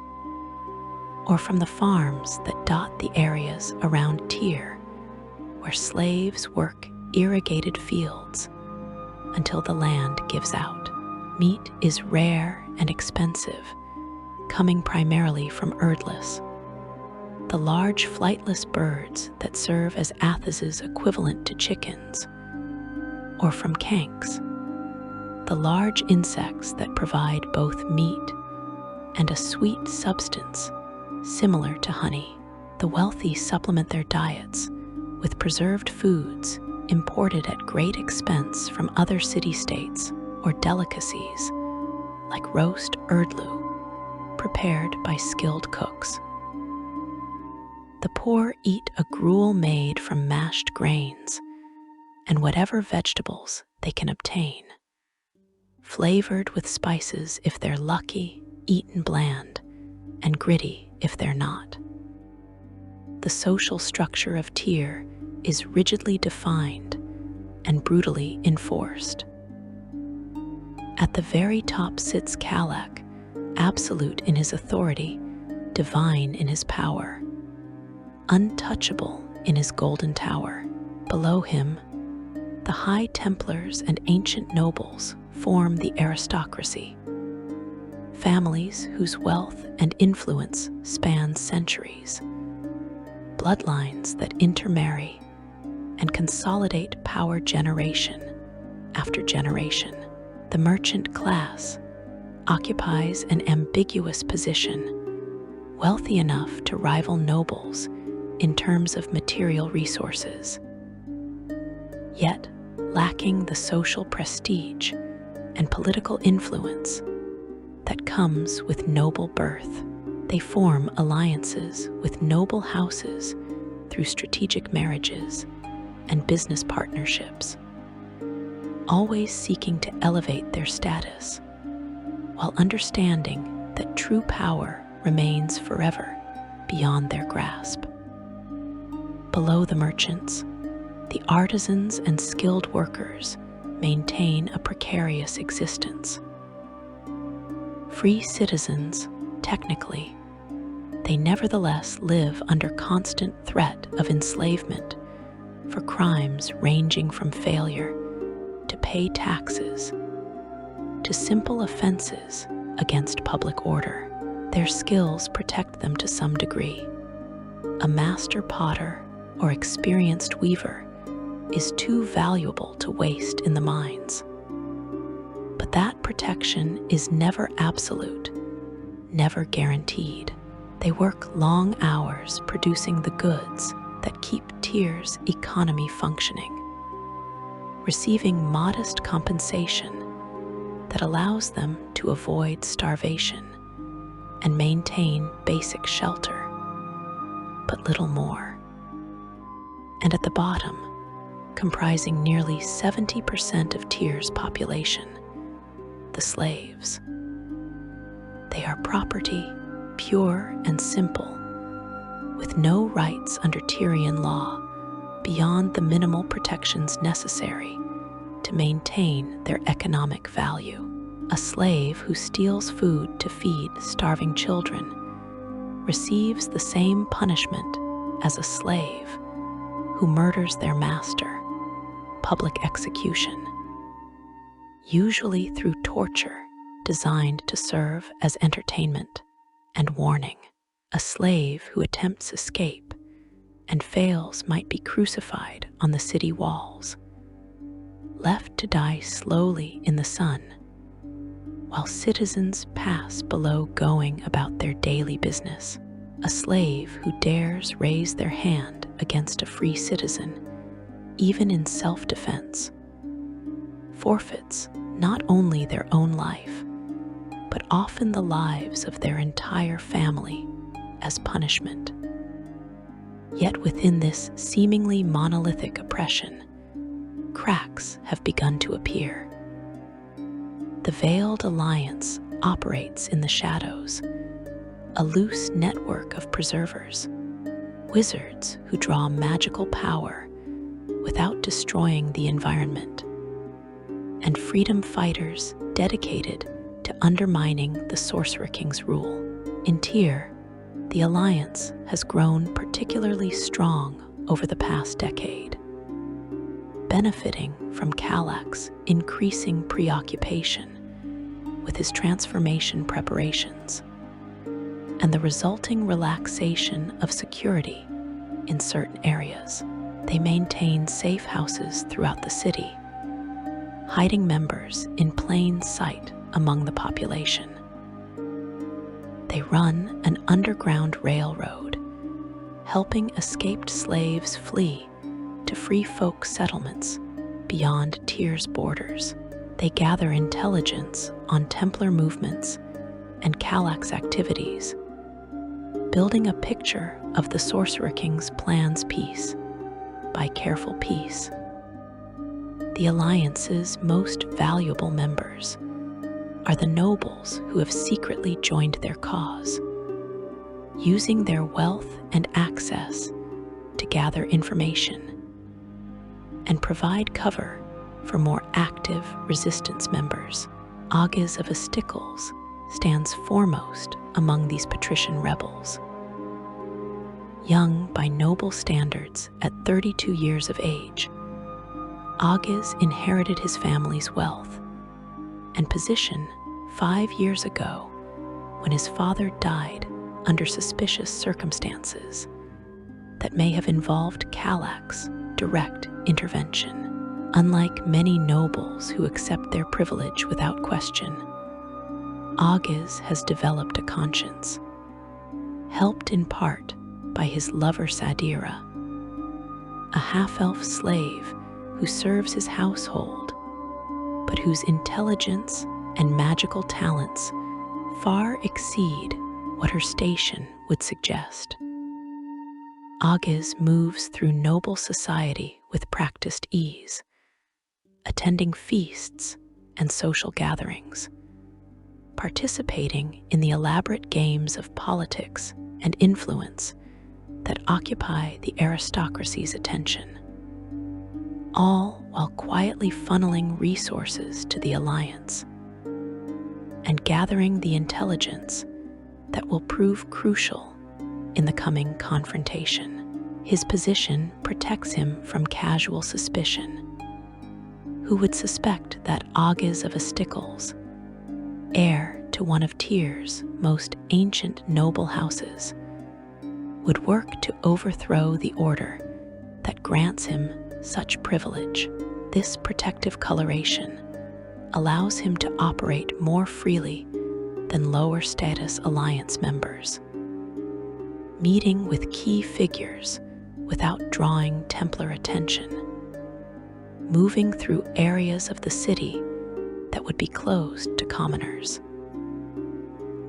or from the farms that dot the areas around Tyr, where slaves work irrigated fields until the land gives out. Meat is rare and expensive, coming primarily from Erdlis, the large flightless birds that serve as Athas's equivalent to chickens, or from Kanks, the large insects that provide both meat and a sweet substance similar to honey. The wealthy supplement their diets with preserved foods imported at great expense from other city-states or delicacies like roast erdlu, prepared by skilled cooks. The poor eat a gruel made from mashed grains and whatever vegetables they can obtain, flavored with spices if they're lucky, eaten bland, and gritty if they're not. The social structure of Tyr is rigidly defined and brutally enforced. At the very top sits Kalak, absolute in his authority, divine in his power, untouchable in his golden tower. Below him, the High Templars and ancient nobles form the aristocracy, families whose wealth and influence span centuries, bloodlines that intermarry and consolidate power generation after generation. The merchant class occupies an ambiguous position, wealthy enough to rival nobles in terms of material resources, yet lacking the social prestige and political influence that comes with noble birth. They form alliances with noble houses through strategic marriages and business partnerships, always seeking to elevate their status, while understanding that true power remains forever beyond their grasp. Below the merchants, the artisans and skilled workers maintain a precarious existence. Free citizens, technically, they nevertheless live under constant threat of enslavement for crimes ranging from failure to pay taxes to simple offenses against public order. Their skills protect them to some degree. A master potter or experienced weaver is too valuable to waste in the mines. But that protection is never absolute, never guaranteed. They work long hours producing the goods that keep Tyr's economy functioning, receiving modest compensation that allows them to avoid starvation and maintain basic shelter, but little more. And at the bottom, comprising nearly 70% of Tyr's population, the slaves. They are property, pure and simple, with no rights under Tyrian law beyond the minimal protections necessary to maintain their economic value. A slave who steals food to feed starving children receives the same punishment as a slave who murders their master, public execution, usually through torture designed to serve as entertainment and warning. A slave who attempts escape and fails might be crucified on the city walls, left to die slowly in the sun, while citizens pass below going about their daily business. A slave who dares raise their hand against a free citizen, even in self-defense, forfeits not only their own life, but often the lives of their entire family as punishment. Yet within this seemingly monolithic oppression, cracks have begun to appear. The Veiled Alliance operates in the shadows, a loose network of preservers, wizards who draw magical power without destroying the environment, and freedom fighters dedicated to undermining the Sorcerer King's rule. In Tyr, the Alliance has grown particularly strong over the past decade, benefiting from Kalak's increasing preoccupation with his transformation preparations and the resulting relaxation of security in certain areas. They maintain safe houses throughout the city, hiding members in plain sight among the population. They run an underground railroad, helping escaped slaves flee to free folk settlements beyond Tyr's borders. They gather intelligence on Templar movements and Kalak's activities, building a picture of the Sorcerer King's plans piece by careful piece. The Alliance's most valuable members are the nobles who have secretly joined their cause, using their wealth and access to gather information and provide cover for more active resistance members. Aghas of Asticles stands foremost among these patrician rebels. Young by noble standards at 32 years of age, Aghas inherited his family's wealth and position 5 years ago when his father died under suspicious circumstances that may have involved Kalak's direct intervention. Unlike many nobles who accept their privilege without question, Aghas has developed a conscience, helped in part by his lover Sadira, a half-elf slave who serves his household, but whose intelligence and magical talents far exceed what her station would suggest. Aghas moves through noble society with practiced ease, attending feasts and social gatherings, participating in the elaborate games of politics and influence that occupy the aristocracy's attention, all while quietly funneling resources to the Alliance and gathering the intelligence that will prove crucial in the coming confrontation. His position protects him from casual suspicion. Who would suspect that Aghas of Asticles, heir to one of Tyr's most ancient noble houses, would work to overthrow the order that grants him such privilege? This protective coloration allows him to operate more freely than lower status alliance members, meeting with key figures without drawing Templar attention, moving through areas of the city that would be closed to commoners,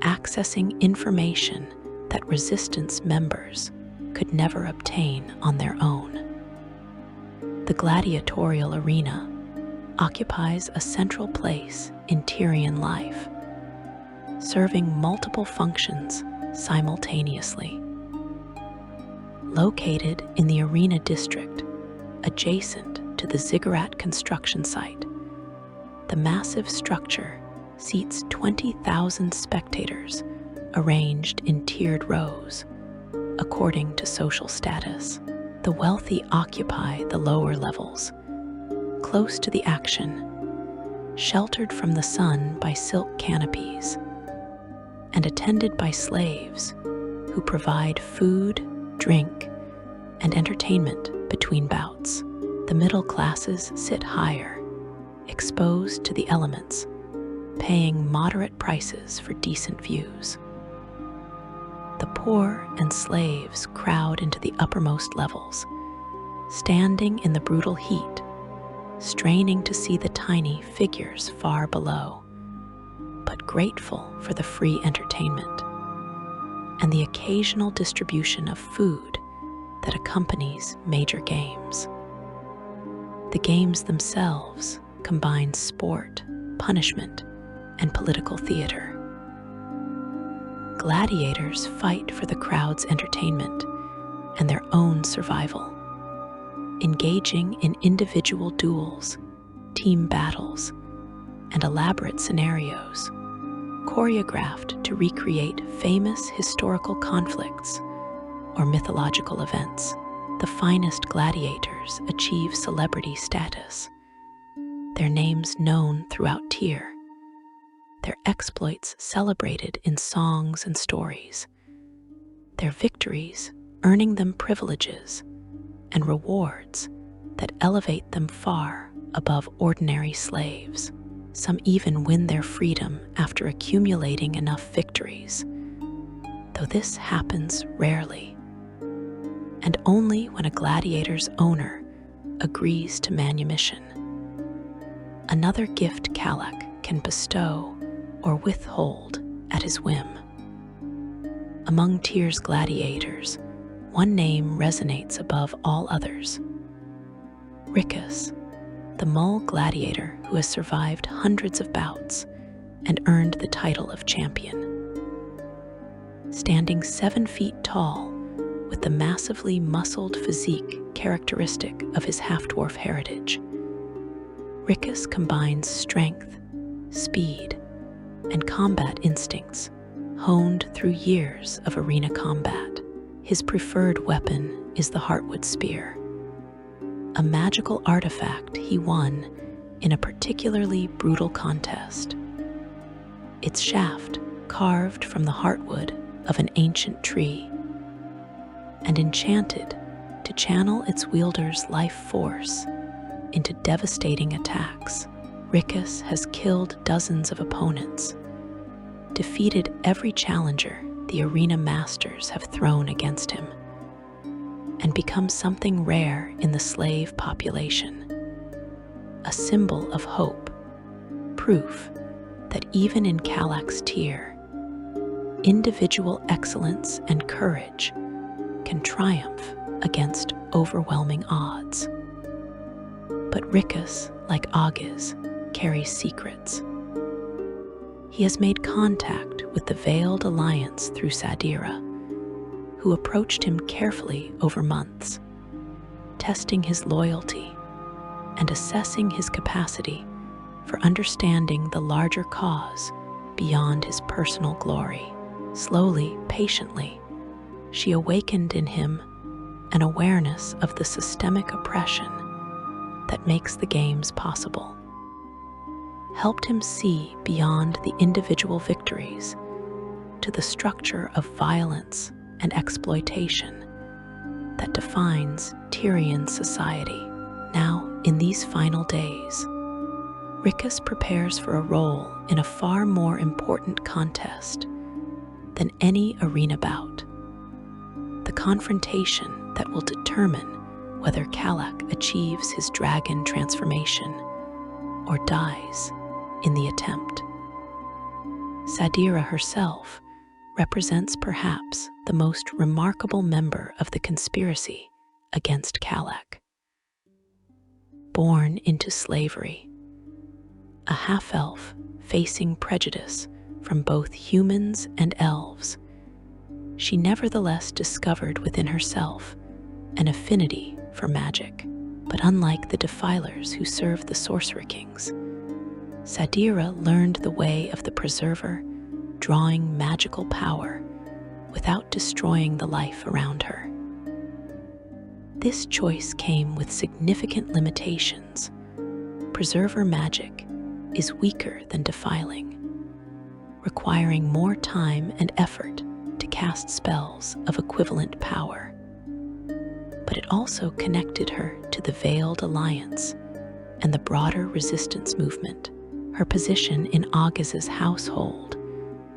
accessing information that Resistance members could never obtain on their own. The gladiatorial arena occupies a central place in Tyrian life, serving multiple functions simultaneously. Located in the arena district adjacent to the ziggurat construction site, the massive structure seats 20,000 spectators arranged in tiered rows according to social status. The wealthy occupy the lower levels, close to the action, sheltered from the sun by silk canopies, and attended by slaves who provide food, drink, and entertainment between bouts. The middle classes sit higher, exposed to the elements, paying moderate prices for decent views. The poor and slaves crowd into the uppermost levels, standing in the brutal heat, straining to see the tiny figures far below, but grateful for the free entertainment and the occasional distribution of food that accompanies major games. The games themselves combine sport, punishment, and political theater. Gladiators fight for the crowd's entertainment and their own survival, engaging in individual duels, team battles, and elaborate scenarios, choreographed to recreate famous historical conflicts or mythological events. The finest gladiators achieve celebrity status, their names known throughout Tyr, their exploits celebrated in songs and stories, their victories earning them privileges and rewards that elevate them far above ordinary slaves. Some even win their freedom after accumulating enough victories, though this happens rarely, and only when a gladiator's owner agrees to manumission. Another gift Kalak can bestow or withhold at his whim. Among Tyr's gladiators, one name resonates above all others: Rickus, the mole gladiator who has survived hundreds of bouts and earned the title of champion. Standing 7 feet tall, with the massively muscled physique characteristic of his half-dwarf heritage, Rickus combines strength, speed, and combat instincts honed through years of arena combat. His preferred weapon is the Heartwood Spear, a magical artifact he won in a particularly brutal contest. Its shaft carved from the heartwood of an ancient tree and enchanted to channel its wielder's life force into devastating attacks. Rickus has killed dozens of opponents, defeated every challenger the arena masters have thrown against him, and become something rare in the slave population, a symbol of hope, proof that even in Kalak's Tyr, individual excellence and courage can triumph against overwhelming odds. But Rickus, like Agiz, carries secrets. He has made contact with the Veiled Alliance through Sadira, who approached him carefully over months, testing his loyalty and assessing his capacity for understanding the larger cause beyond his personal glory. Slowly, patiently, she awakened in him an awareness of the systemic oppression that makes the games possible, helped him see beyond the individual victories to the structure of violence and exploitation that defines Tyrian society. Now, in these final days, Rickus prepares for a role in a far more important contest than any arena bout, the confrontation that will determine whether Kalak achieves his dragon transformation or dies in the attempt. Sadeera herself represents perhaps the most remarkable member of the conspiracy against Kalak. Born into slavery, a half-elf facing prejudice from both humans and elves, she nevertheless discovered within herself an affinity for magic. But unlike the defilers who served the Sorcerer-Kings, Sadeera learned the way of the Preserver, drawing magical power without destroying the life around her. This choice came with significant limitations. Preserver magic is weaker than defiling, requiring more time and effort to cast spells of equivalent power. But it also connected her to the Veiled Alliance and the broader resistance movement. Her position in Augus's household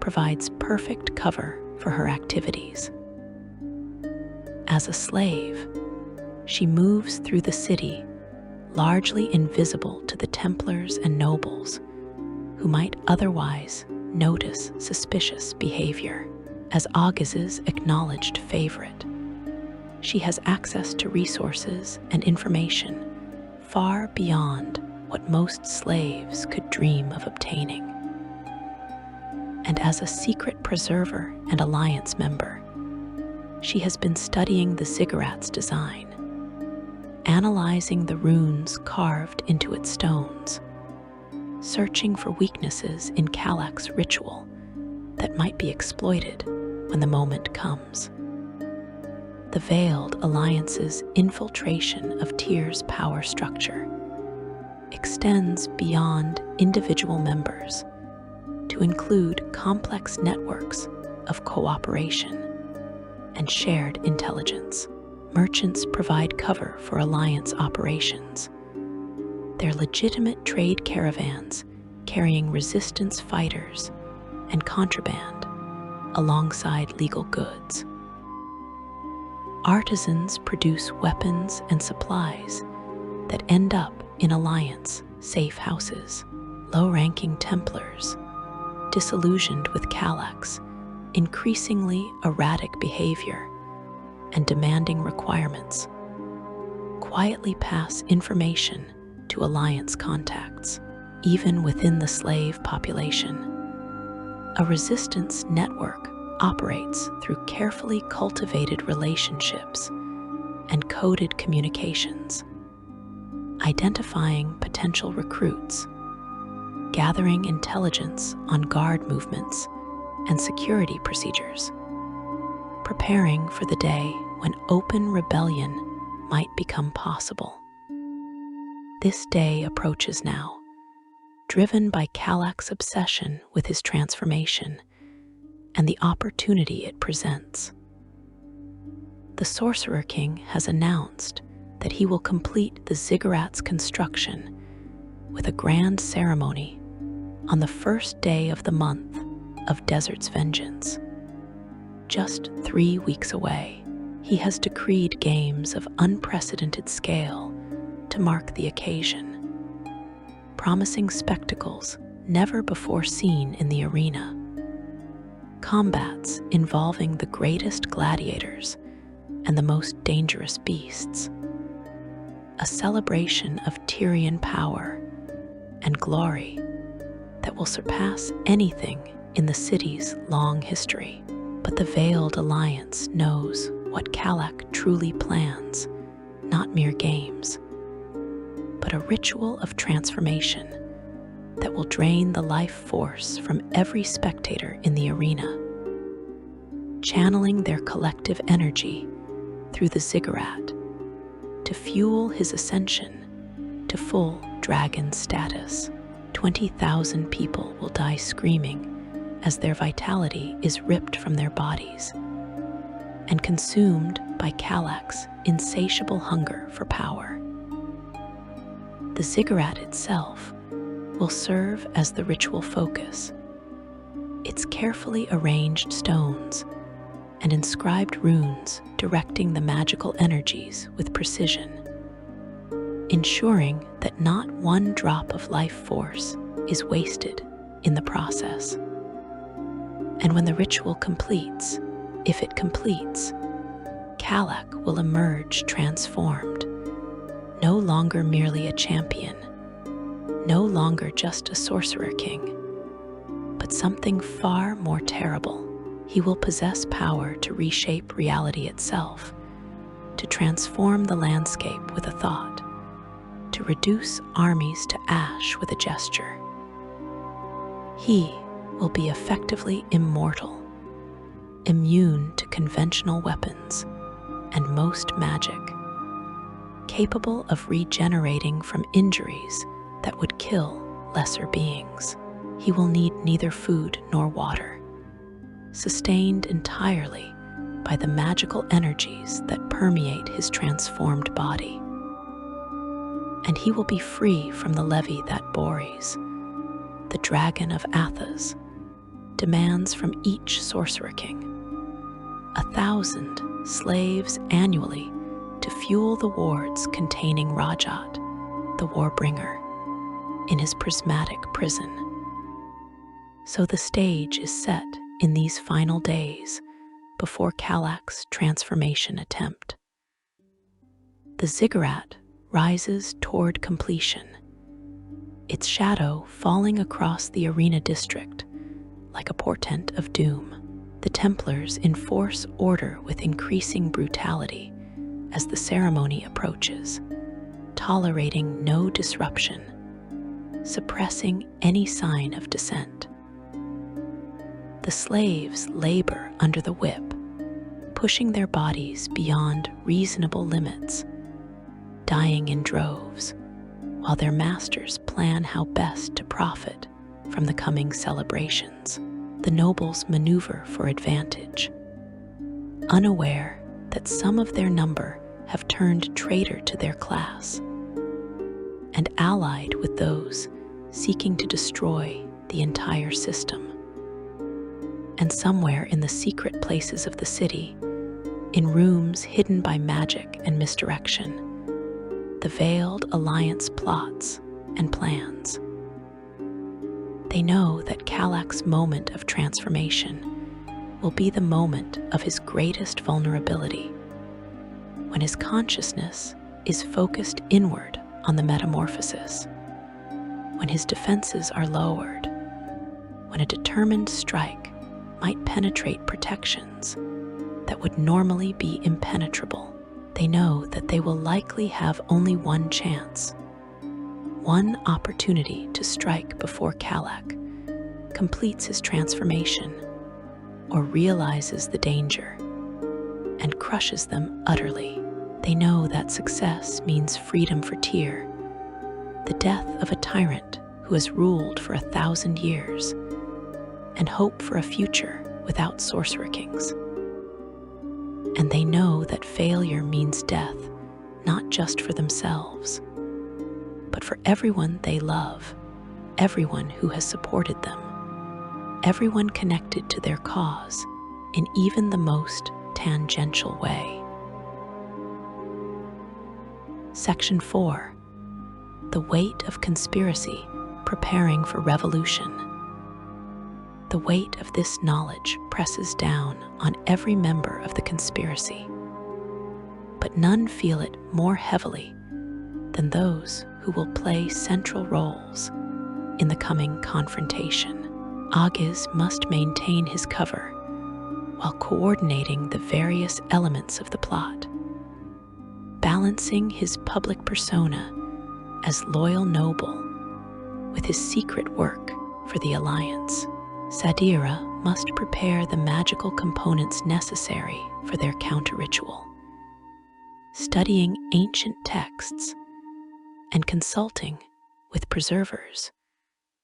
provides perfect cover for her activities. As a slave, she moves through the city, largely invisible to the Templars and nobles, who might otherwise notice suspicious behavior. As Augus's acknowledged favorite, she has access to resources and information far beyond what most slaves could dream of obtaining. And as a secret preserver and alliance member, she has been studying the ziggurat's design, analyzing the runes carved into its stones, searching for weaknesses in Kalak's ritual that might be exploited when the moment comes. The Veiled Alliance's infiltration of Tyr's power structure extends beyond individual members to include complex networks of cooperation and shared intelligence. Merchants provide cover for Alliance operations. Their legitimate trade caravans carrying resistance fighters and contraband alongside legal goods. Artisans produce weapons and supplies that end up in Alliance safe houses. Low-ranking Templars, disillusioned with Kalak's increasingly erratic behavior and demanding requirements, quietly pass information to Alliance contacts. Even within the slave population, a resistance network operates through carefully cultivated relationships and coded communications, identifying potential recruits, gathering intelligence on guard movements and security procedures, preparing for the day when open rebellion might become possible. This day approaches now, driven by Kalak's obsession with his transformation and the opportunity it presents. The Sorcerer-King has announced that he will complete the ziggurat's construction with a grand ceremony on the first day of the month of Desert's Vengeance. Just 3 weeks away, he has decreed games of unprecedented scale to mark the occasion, promising spectacles never before seen in the arena. Combats involving the greatest gladiators and the most dangerous beasts. A celebration of Tyrian power and glory that will surpass anything in the city's long history. But the Veiled Alliance knows what Kalak truly plans, not mere games, but a ritual of transformation that will drain the life force from every spectator in the arena, channeling their collective energy through the ziggurat to fuel his ascension to full dragon status. 20,000 people will die screaming as their vitality is ripped from their bodies and consumed by Kalak's insatiable hunger for power. The ziggurat itself will serve as the ritual focus. Its carefully arranged stones and inscribed runes directing the magical energies with precision, ensuring that not one drop of life force is wasted in the process. And when the ritual completes, if it completes, Kalak will emerge transformed, no longer merely a champion, no longer just a sorcerer king, but something far more terrible. He will possess power to reshape reality itself, to transform the landscape with a thought, to reduce armies to ash with a gesture. He will be effectively immortal, immune to conventional weapons and most magic, capable of regenerating from injuries that would kill lesser beings. He will need neither food nor water, sustained entirely by the magical energies that permeate his transformed body. And he will be free from the levy that Boris, the Dragon of Athas, demands from each Sorcerer King. 1,000 slaves annually to fuel the wards containing Rajat, the Warbringer, in his prismatic prison. So the stage is set in these final days before Kalak's transformation attempt. The ziggurat rises toward completion, its shadow falling across the arena district like a portent of doom. The Templars enforce order with increasing brutality as the ceremony approaches, tolerating no disruption, suppressing any sign of dissent. The slaves labor under the whip, pushing their bodies beyond reasonable limits, dying in droves, while their masters plan how best to profit from the coming celebrations. The nobles maneuver for advantage, unaware that some of their number have turned traitor to their class and allied with those seeking to destroy the entire system. And somewhere in the secret places of the city, in rooms hidden by magic and misdirection, the veiled alliance plots and plans. They know that Kalak's moment of transformation will be the moment of his greatest vulnerability, when his consciousness is focused inward on the metamorphosis, when his defenses are lowered, when a determined strike might penetrate protections that would normally be impenetrable. They know that they will likely have only one chance, one opportunity to strike before Kalak completes his transformation or realizes the danger and crushes them utterly. They know that success means freedom for Tyr, the death of a tyrant who has ruled for 1,000 years, and hope for a future without sorcerer kings. And they know that failure means death, not just for themselves, but for everyone they love, everyone who has supported them, everyone connected to their cause in even the most tangential way. Section 4. The weight of conspiracy preparing for revolution. The weight of this knowledge presses down on every member of the conspiracy, but none feel it more heavily than those who will play central roles in the coming confrontation. Agiz must maintain his cover while coordinating the various elements of the plot, balancing his public persona as loyal noble with his secret work for the Alliance. Sadeera must prepare the magical components necessary for their counter-ritual, studying ancient texts and consulting with preservers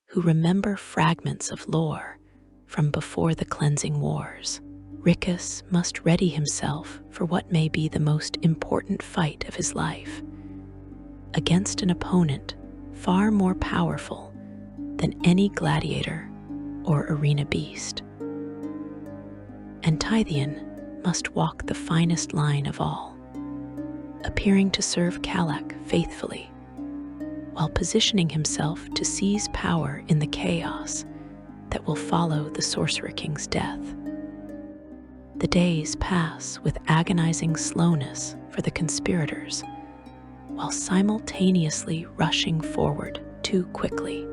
who remember fragments of lore from before the cleansing wars. Rikus must ready himself for what may be the most important fight of his life, against an opponent far more powerful than any gladiator or arena beast. And Tithian must walk the finest line of all, appearing to serve Kalak faithfully, while positioning himself to seize power in the chaos that will follow the Sorcerer-King's death. The days pass with agonizing slowness for the conspirators, while simultaneously rushing forward too quickly.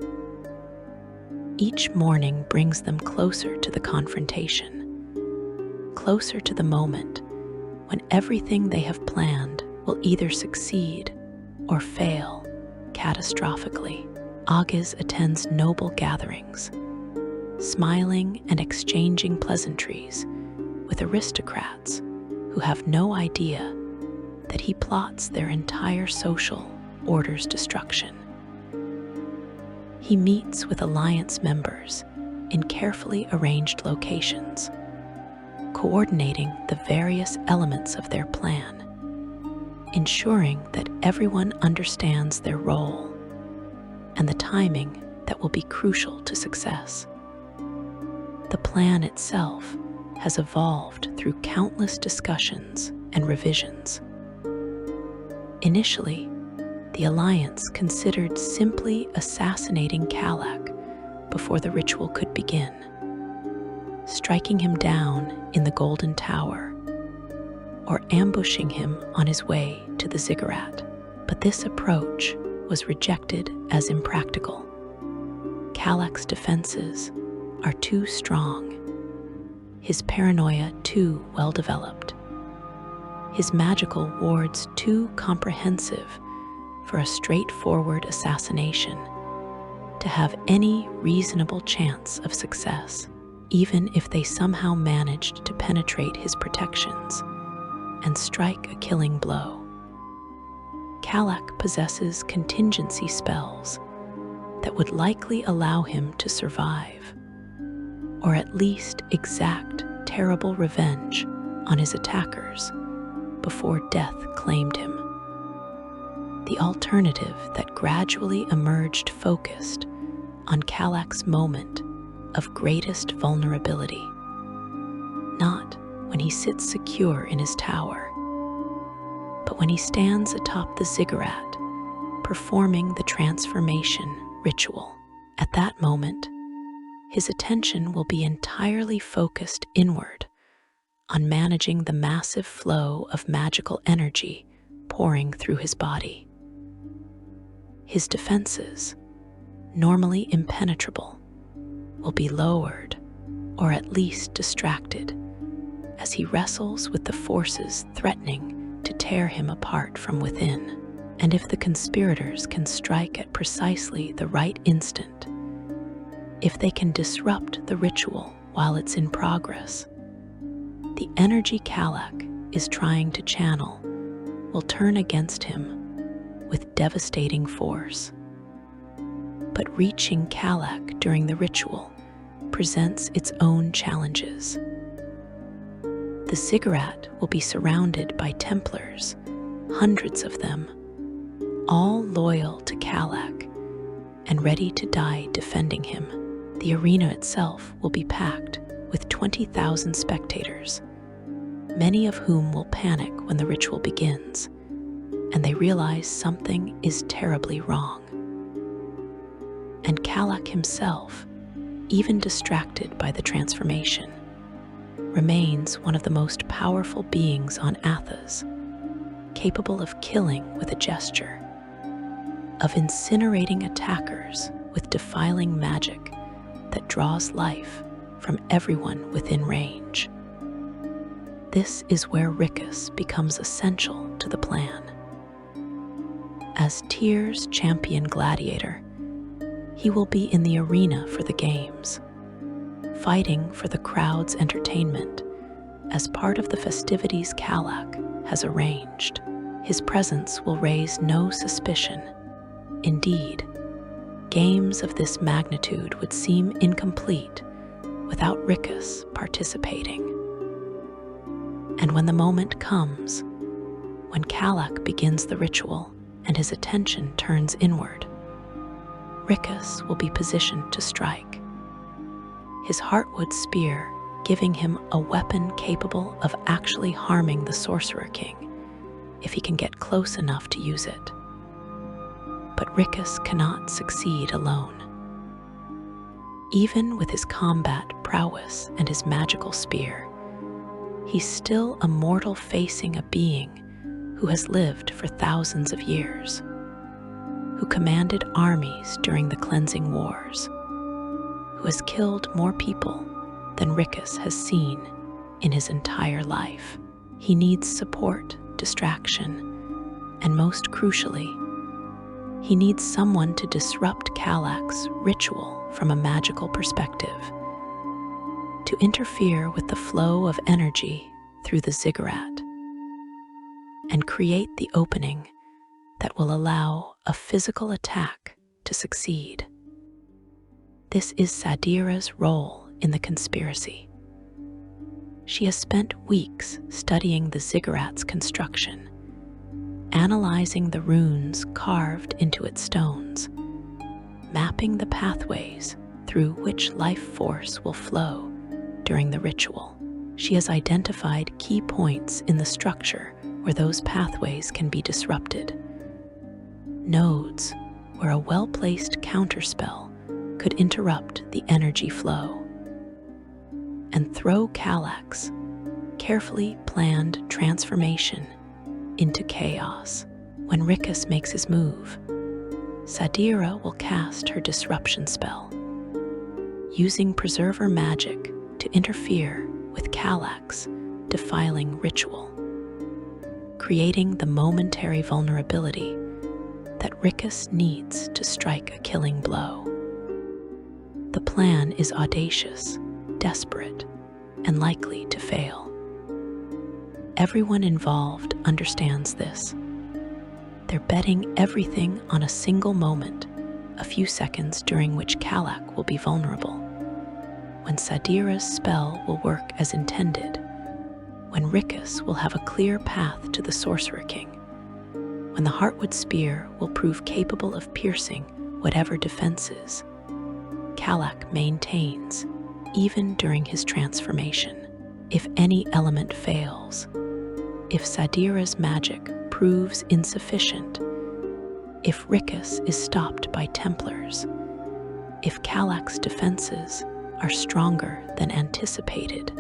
Each morning brings them closer to the confrontation, closer to the moment when everything they have planned will either succeed or fail catastrophically. Agis attends noble gatherings, smiling and exchanging pleasantries with aristocrats who have no idea that he plots their entire social order's destruction. He meets with alliance members in carefully arranged locations, coordinating the various elements of their plan, ensuring that everyone understands their role and the timing that will be crucial to success. The plan itself has evolved through countless discussions and revisions. Initially, the Alliance considered simply assassinating Kalak before the ritual could begin, striking him down in the Golden Tower, or ambushing him on his way to the ziggurat. But this approach was rejected as impractical. Kalak's defenses are too strong, his paranoia too well developed, his magical wards too comprehensive for a straightforward assassination to have any reasonable chance of success, even if they somehow managed to penetrate his protections and strike a killing blow. Kalak possesses contingency spells that would likely allow him to survive, or at least exact terrible revenge on his attackers before death claimed him. The alternative that gradually emerged focused on Kalak's moment of greatest vulnerability, not when he sits secure in his tower, but when he stands atop the ziggurat performing the transformation ritual. At that moment, his attention will be entirely focused inward on managing the massive flow of magical energy pouring through his body. His defenses, normally impenetrable, will be lowered or at least distracted as he wrestles with the forces threatening to tear him apart from within. And if the conspirators can strike at precisely the right instant, if they can disrupt the ritual while it's in progress, the energy Kalak is trying to channel will turn against him with devastating force. But reaching Kalak during the ritual presents its own challenges. The ziggurat will be surrounded by Templars, hundreds of them, all loyal to Kalak and ready to die defending him. The arena itself will be packed with 20,000 spectators, many of whom will panic when the ritual begins, and they realize something is terribly wrong. And Kalak himself, even distracted by the transformation, remains one of the most powerful beings on Athas, capable of killing with a gesture, of incinerating attackers with defiling magic that draws life from everyone within range. This is where Rickus becomes essential to the plan. As Tyr's champion gladiator, he will be in the arena for the games, fighting for the crowd's entertainment as part of the festivities Kalak has arranged. His presence will raise no suspicion. Indeed, games of this magnitude would seem incomplete without Rickus participating. And when the moment comes, when Kalak begins the ritual and his attention turns inward, Rickus will be positioned to strike. His heartwood spear giving him a weapon capable of actually harming the Sorcerer-King if he can get close enough to use it. But Rickus cannot succeed alone. Even with his combat prowess and his magical spear, he's still a mortal facing a being who has lived for thousands of years, who commanded armies during the Cleansing Wars, who has killed more people than Rickus has seen in his entire life. He needs support, distraction, and most crucially, he needs someone to disrupt Kalak's ritual from a magical perspective, to interfere with the flow of energy through the ziggurat, and create the opening that will allow a physical attack to succeed. This is Sadeera's role in the conspiracy. She has spent weeks studying the ziggurat's construction, analyzing the runes carved into its stones, mapping the pathways through which life force will flow during the ritual. She has identified key points in the structure where those pathways can be disrupted, nodes where a well-placed counterspell could interrupt the energy flow, and throw Kalak's carefully planned transformation into chaos. When Rickus makes his move, Sadeera will cast her disruption spell, using preserver magic to interfere with Kalak's defiling ritual, creating the momentary vulnerability that Rickus needs to strike a killing blow. The plan is audacious, desperate, and likely to fail. Everyone involved understands this. They're betting everything on a single moment, a few seconds during which Kalak will be vulnerable, when Sadeera's spell will work as intended, when Rickus will have a clear path to the Sorcerer-King, when the Heartwood Spear will prove capable of piercing whatever defenses Kalak maintains, even during his transformation. If any element fails, if Sadeera's magic proves insufficient, if Rickus is stopped by Templars, if Kalak's defenses are stronger than anticipated,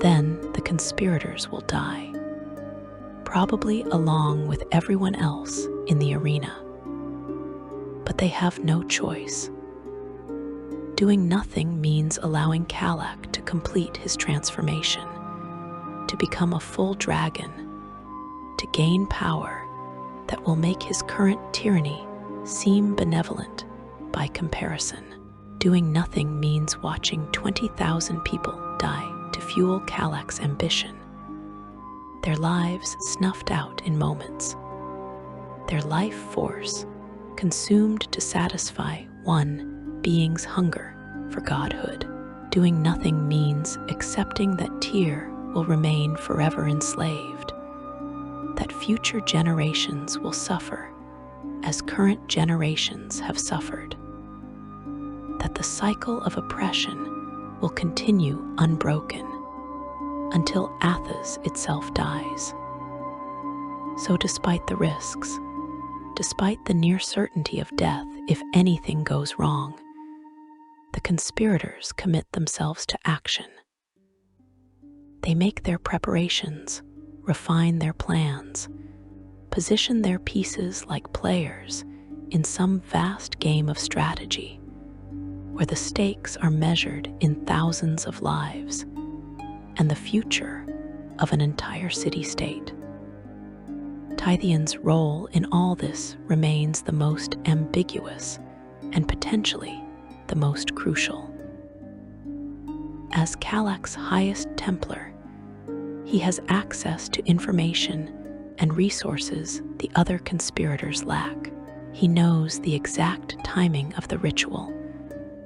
then the conspirators will die, probably along with everyone else in the arena. But they have no choice. Doing nothing means allowing Kalak to complete his transformation, to become a full dragon, to gain power that will make his current tyranny seem benevolent by comparison. Doing nothing means watching 20,000 people die to fuel Kalak's ambition, their lives snuffed out in moments, their life force consumed to satisfy one being's hunger for godhood. Doing nothing means accepting that Tyr will remain forever enslaved, that future generations will suffer as current generations have suffered, that the cycle of oppression will continue unbroken until Athas itself dies. So despite the risks, despite the near certainty of death if anything goes wrong, the conspirators commit themselves to action. They make their preparations, refine their plans, position their pieces like players in some vast game of strategy, where the stakes are measured in thousands of lives and the future of an entire city-state. Tithian's role in all this remains the most ambiguous and potentially the most crucial. As Kalak's highest Templar, he has access to information and resources the other conspirators lack. He knows the exact timing of the ritual,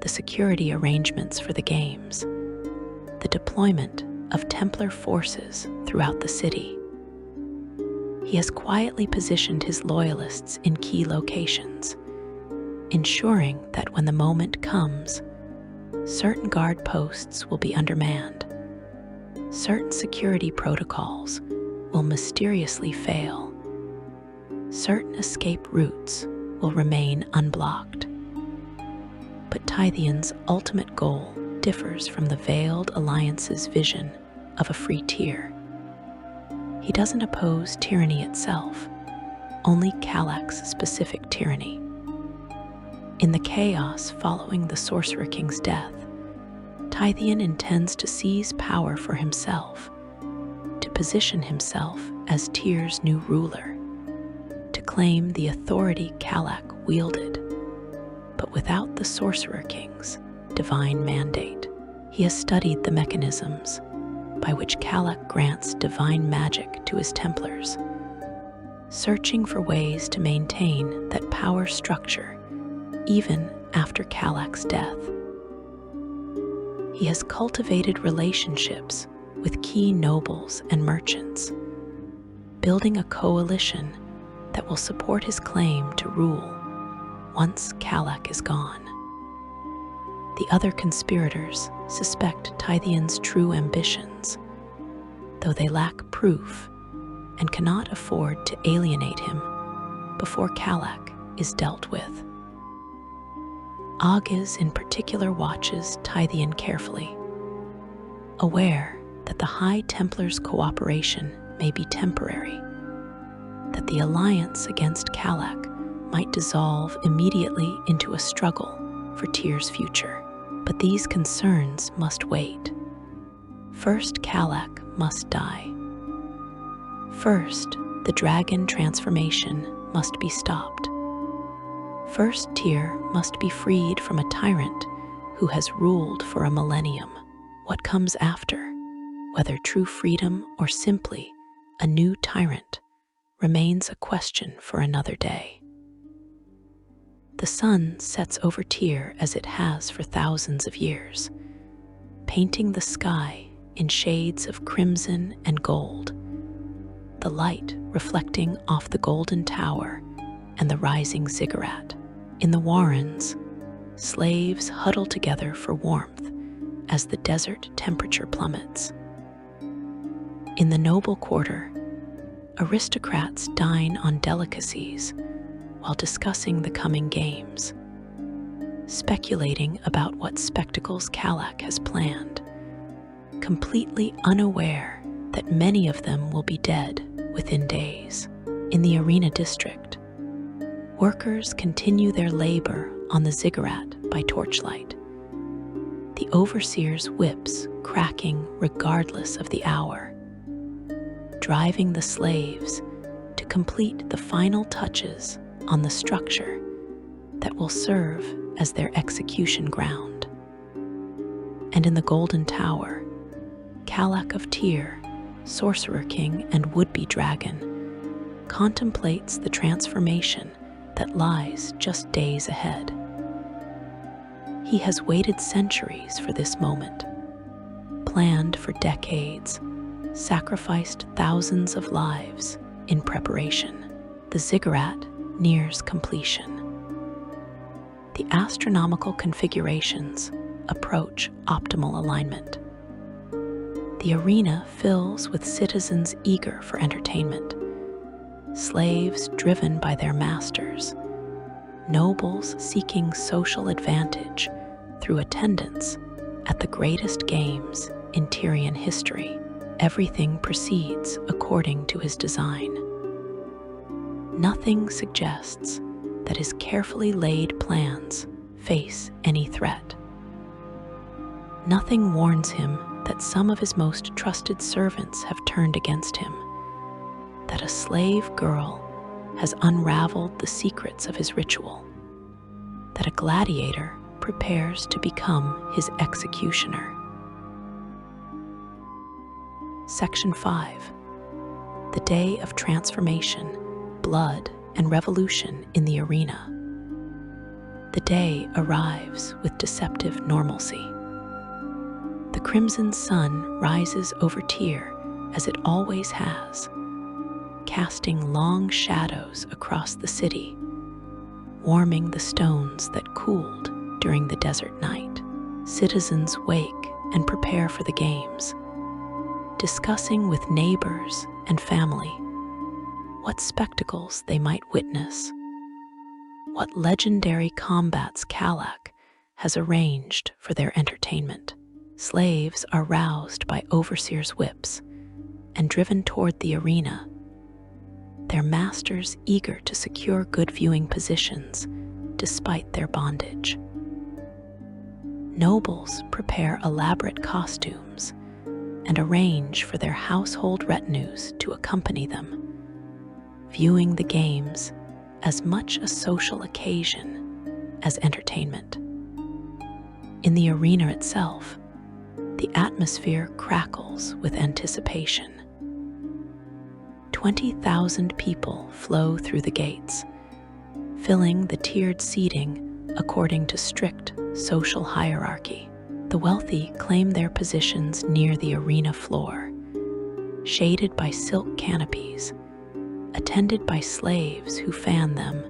the security arrangements for the games, the deployment of Templar forces throughout the city. He has quietly positioned his loyalists in key locations, ensuring that when the moment comes, certain guard posts will be undermanned, certain security protocols will mysteriously fail, certain escape routes will remain unblocked. But Tithian's ultimate goal differs from the Veiled Alliance's vision of a free tier. He doesn't oppose tyranny itself, only Kalak's specific tyranny. In the chaos following the Sorcerer-King's death, Tithian intends to seize power for himself, to position himself as Tyr's new ruler, to claim the authority Kalak wielded, but without the Sorcerer-King's divine mandate. He has studied the mechanisms by which Kalak grants divine magic to his Templars, searching for ways to maintain that power structure even after Kalak's death. He has cultivated relationships with key nobles and merchants, building a coalition that will support his claim to rule once Kalak is gone. The other conspirators suspect Tithian's true ambitions, though they lack proof and cannot afford to alienate him before Kalak is dealt with. Agiz in particular watches Tithian carefully, aware that the High Templar's cooperation may be temporary, that the alliance against Kalak might dissolve immediately into a struggle for Tyr's future. But these concerns must wait. First, Kalak must die. First, the dragon transformation must be stopped. First, Tyr must be freed from a tyrant who has ruled for a millennium. What comes after, whether true freedom or simply a new tyrant, remains a question for another day. The sun sets over Tyr as it has for thousands of years, painting the sky in shades of crimson and gold, the light reflecting off the golden tower and the rising ziggurat. In the warrens, slaves huddle together for warmth as the desert temperature plummets. In the noble quarter, aristocrats dine on delicacies while discussing the coming games, speculating about what spectacles Kalak has planned, completely unaware that many of them will be dead within days. In the arena district, workers continue their labor on the ziggurat by torchlight, the overseer's whips cracking regardless of the hour, driving the slaves to complete the final touches on the structure that will serve as their execution ground. And in the Golden Tower, Kalak of Tyr, Sorcerer-King and would-be dragon, contemplates the transformation that lies just days ahead. He has waited centuries for this moment, planned for decades, sacrificed thousands of lives in preparation. The ziggurat nears completion. The astronomical configurations approach optimal alignment. The arena fills with citizens eager for entertainment, slaves driven by their masters, nobles seeking social advantage through attendance at the greatest games in Tyrian history. Everything proceeds according to his design. Nothing suggests that his carefully laid plans face any threat. Nothing warns him that some of his most trusted servants have turned against him, that a slave girl has unraveled the secrets of his ritual, that a gladiator prepares to become his executioner. Section 5. The Day of Transformation, Blood, and Revolution in the Arena. The day arrives with deceptive normalcy. The crimson sun rises over Tyr as it always has, casting long shadows across the city, warming the stones that cooled during the desert night. Citizens wake and prepare for the games, discussing with neighbors and family what spectacles they might witness, what legendary combats Kalak has arranged for their entertainment. Slaves are roused by overseers' whips and driven toward the arena, their masters eager to secure good viewing positions despite their bondage. Nobles prepare elaborate costumes and arrange for their household retinues to accompany them, viewing the games as much a social occasion as entertainment. In the arena itself, the atmosphere crackles with anticipation. 20,000 people flow through the gates, filling the tiered seating according to strict social hierarchy. The wealthy claim their positions near the arena floor, shaded by silk canopies, attended by slaves who fan them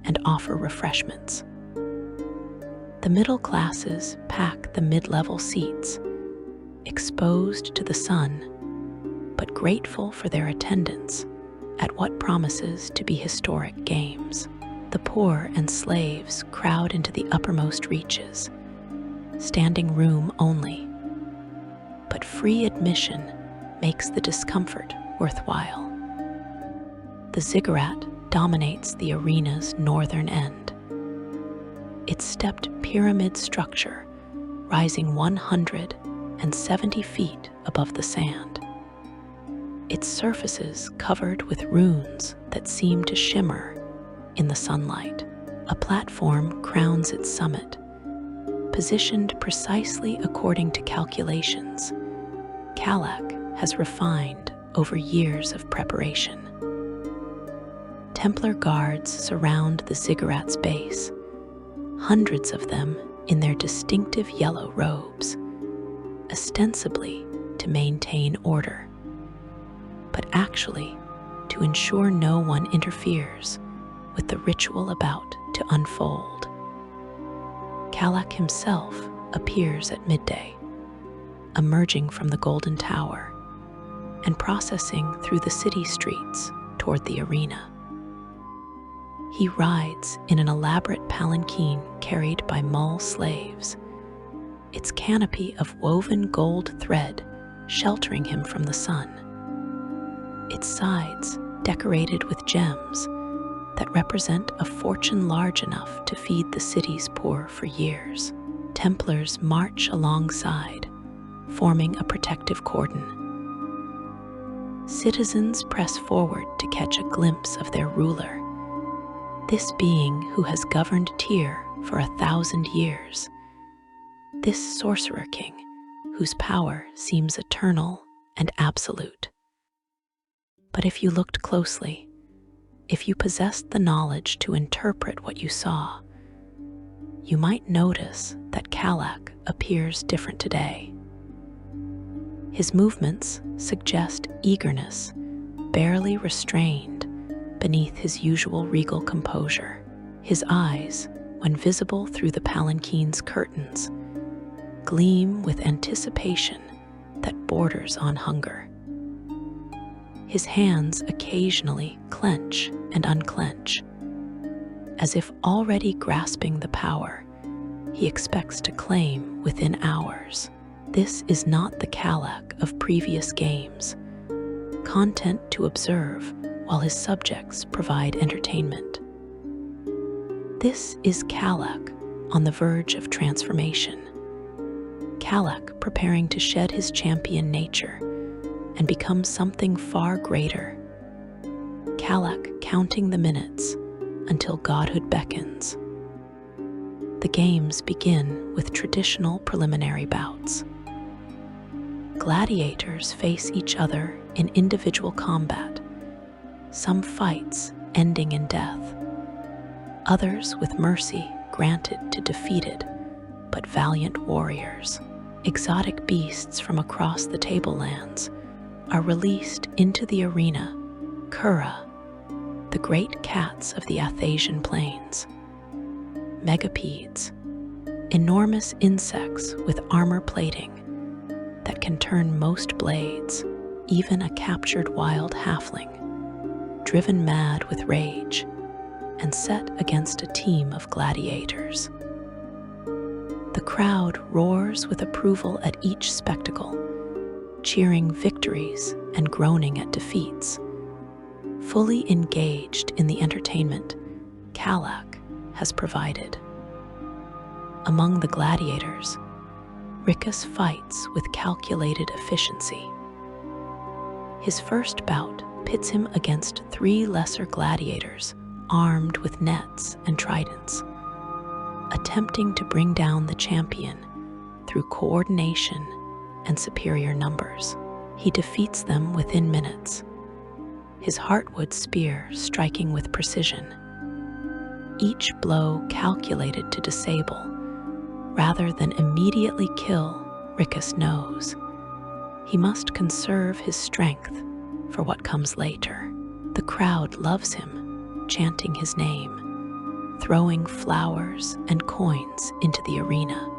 and offer refreshments. The middle classes pack the mid-level seats, exposed to the sun, but grateful for their attendance at what promises to be historic games. The poor and slaves crowd into the uppermost reaches, standing room only. But free admission makes the discomfort worthwhile. The ziggurat dominates the arena's northern end, its stepped pyramid structure rising 170 feet above the sand. Its surfaces covered with runes that seem to shimmer in the sunlight. A platform crowns its summit, positioned precisely according to calculations Kalak has refined over years of preparation. Templar guards surround the ziggurat's base, hundreds of them in their distinctive yellow robes, ostensibly to maintain order, but actually to ensure no one interferes with the ritual about to unfold. Kalak himself appears at midday, emerging from the Golden Tower and processing through the city streets toward the arena. He rides in an elaborate palanquin carried by Mull slaves, its canopy of woven gold thread sheltering him from the sun, its sides decorated with gems that represent a fortune large enough to feed the city's poor for years. Templars march alongside, forming a protective cordon. Citizens press forward to catch a glimpse of their ruler, this being who has governed Tyr for 1,000 years, this Sorcerer-King whose power seems eternal and absolute. But if you looked closely, if you possessed the knowledge to interpret what you saw, you might notice that Kalak appears different today. His movements suggest eagerness, barely restrained beneath his usual regal composure. His eyes, when visible through the palanquin's curtains, gleam with anticipation that borders on hunger. His hands occasionally clench and unclench, as if already grasping the power he expects to claim within hours. This is not the Kalak of previous games, content to observe while his subjects provide entertainment. This is Kalak on the verge of transformation. Kalak preparing to shed his champion nature and become something far greater. Kalak counting the minutes until godhood beckons. The games begin with traditional preliminary bouts. Gladiators face each other in individual combat, some fights ending in death, others with mercy granted to defeated but valiant warriors. Exotic beasts from across the tablelands are released into the arena, Kura, the great cats of the Athasian plains. megapedes, enormous insects with armor plating that can turn most blades, even a captured wild halfling, driven mad with rage and set against a team of gladiators. The crowd roars with approval at each spectacle, cheering victories and groaning at defeats. Fully engaged in the entertainment Kalak has provided. Among the gladiators, Rickus fights with calculated efficiency. His first bout pits him against 3 lesser gladiators armed with nets and tridents, attempting to bring down the champion through coordination and superior numbers. He defeats them within minutes, his heartwood spear striking with precision, each blow calculated to disable rather than immediately kill. Rickus knows he must conserve his strength for what comes later. The crowd loves him, chanting his name, throwing flowers and coins into the arena.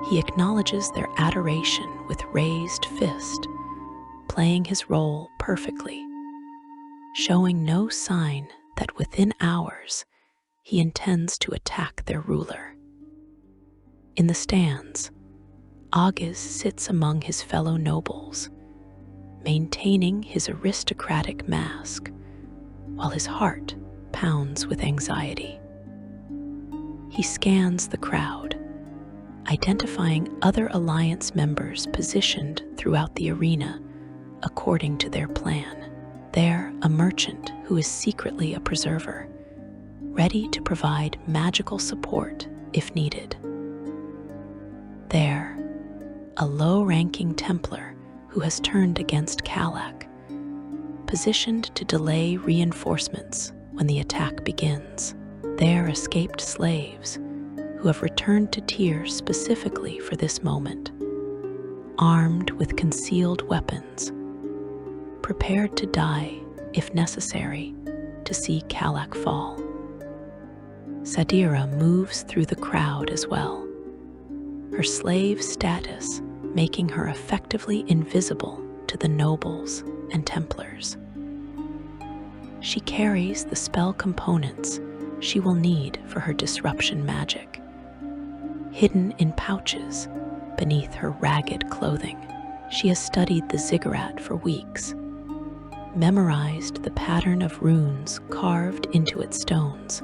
He acknowledges their adoration with raised fist, playing his role perfectly, showing no sign that within hours he intends to attack their ruler. In the stands, August sits among his fellow nobles, maintaining his aristocratic mask while his heart pounds with anxiety. He scans the crowd, identifying other alliance members positioned throughout the arena according to their plan. There, a merchant who is secretly a preserver, ready to provide magical support if needed. There, a low-ranking Templar who has turned against Kalak, positioned to delay reinforcements when the attack begins. There, escaped slaves who have returned to Tyr specifically for this moment, armed with concealed weapons, prepared to die if necessary to see Kalak fall. Sadira moves through the crowd as well, her slave status making her effectively invisible to the nobles and Templars. She carries the spell components she will need for her disruption magic, hidden in pouches beneath her ragged clothing. She has studied the ziggurat for weeks, memorized the pattern of runes carved into its stones,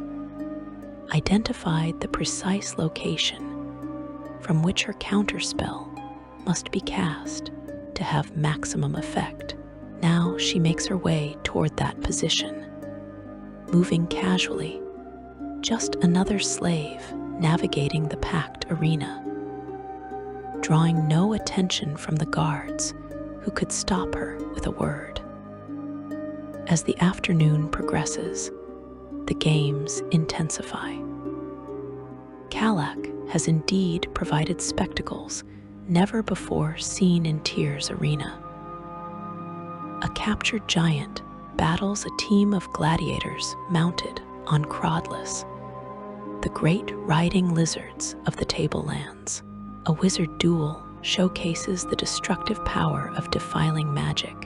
identified the precise location from which her counterspell must be cast to have maximum effect. Now she makes her way toward that position, moving casually, just another slave navigating the packed arena, drawing no attention from the guards who could stop her with a word. As the afternoon progresses, the games intensify. Kalak has indeed provided spectacles never before seen in Tyr's arena. A captured giant battles a team of gladiators mounted on Crodless, the great riding lizards of the tablelands. A wizard duel showcases the destructive power of defiling magic,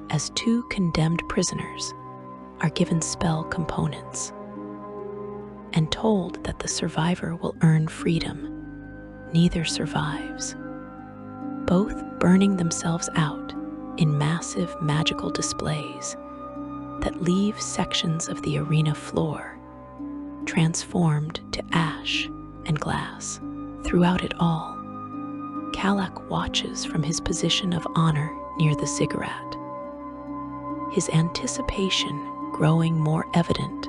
as 2 condemned prisoners are given spell components and told that the survivor will earn freedom. Neither survives, both burning themselves out in massive magical displays that leave sections of the arena floor transformed to ash and glass. Throughout it all, Kalak watches from his position of honor near the ziggurat, his anticipation growing more evident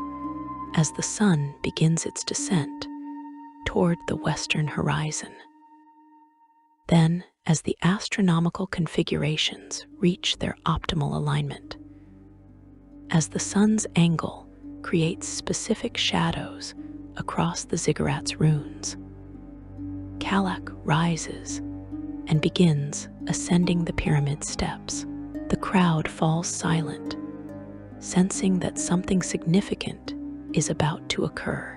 as the sun begins its descent toward the western horizon. Then, as the astronomical configurations reach their optimal alignment, as the sun's angle creates specific shadows across the ziggurat's runes, Kalak rises and begins ascending the pyramid steps. The crowd falls silent, sensing that something significant is about to occur.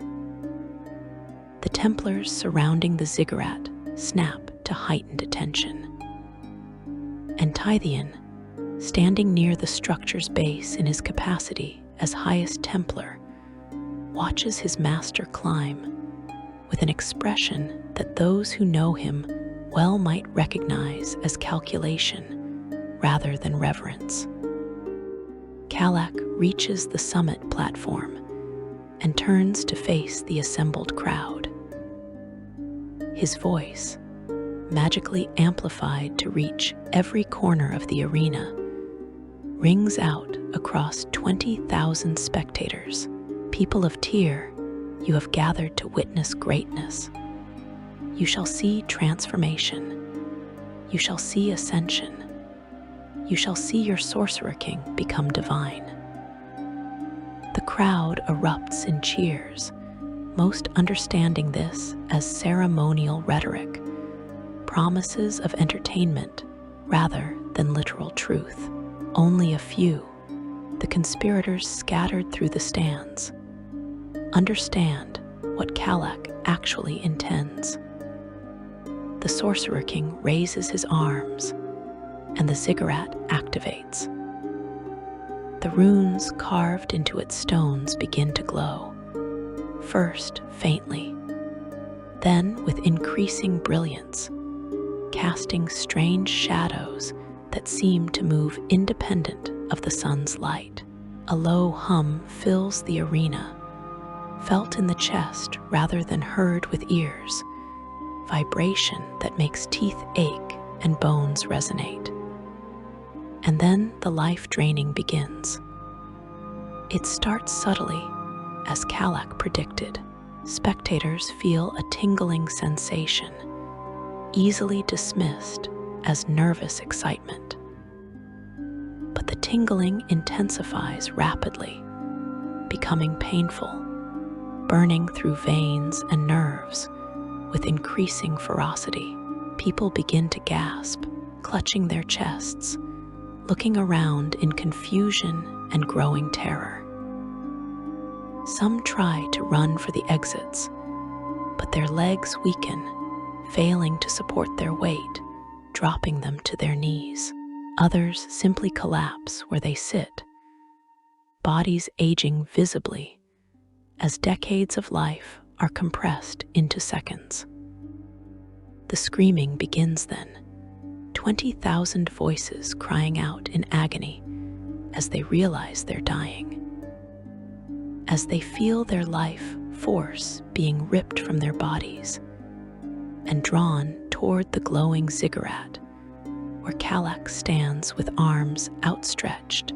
The Templars surrounding the ziggurat snap to heightened attention. And Tithian, standing near the structure's base in his capacity as highest Templar, watches his master climb with an expression that those who know him well might recognize as calculation rather than reverence. Kalak reaches the summit platform and turns to face the assembled crowd. His voice, magically amplified to reach every corner of the arena, rings out across 20,000 spectators. People of Tyr, you have gathered to witness greatness. You shall see transformation. You shall see ascension. You shall see your Sorcerer-King become divine. The crowd erupts in cheers, most understanding this as ceremonial rhetoric, promises of entertainment rather than literal truth. Only a few, the conspirators scattered through the stands, understand what Kalak actually intends. The Sorcerer-King raises his arms, and the ziggurat activates. The runes carved into its stones begin to glow, first faintly, then with increasing brilliance, casting strange shadows that seem to move independent of the sun's light. A low hum fills the arena, felt in the chest rather than heard with ears, vibration that makes teeth ache and bones resonate. And then the life-draining begins. It starts subtly, as Kalak predicted. Spectators feel a tingling sensation, easily dismissed as nervous excitement. But the tingling intensifies rapidly, becoming painful, burning through veins and nerves with increasing ferocity. People begin to gasp, clutching their chests, looking around in confusion and growing terror. Some try to run for the exits, but their legs weaken, failing to support their weight, dropping them to their knees. Others simply collapse where they sit, bodies aging visibly as decades of life are compressed into seconds. The screaming begins then, 20,000 voices crying out in agony as they realize they're dying, as they feel their life force being ripped from their bodies and drawn toward the glowing ziggurat, where Kalak stands with arms outstretched,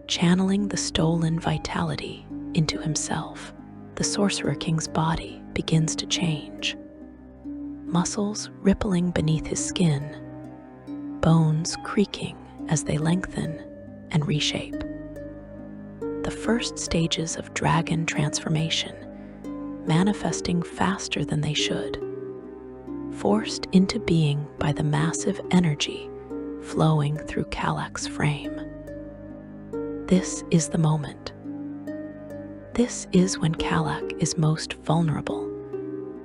channeling the stolen vitality into himself. The Sorcerer-King's body begins to change, muscles rippling beneath his skin, bones creaking as they lengthen and reshape. The first stages of dragon transformation, manifesting faster than they should, forced into being by the massive energy flowing through Kalak's frame. This is the moment. This is when Kalak is most vulnerable,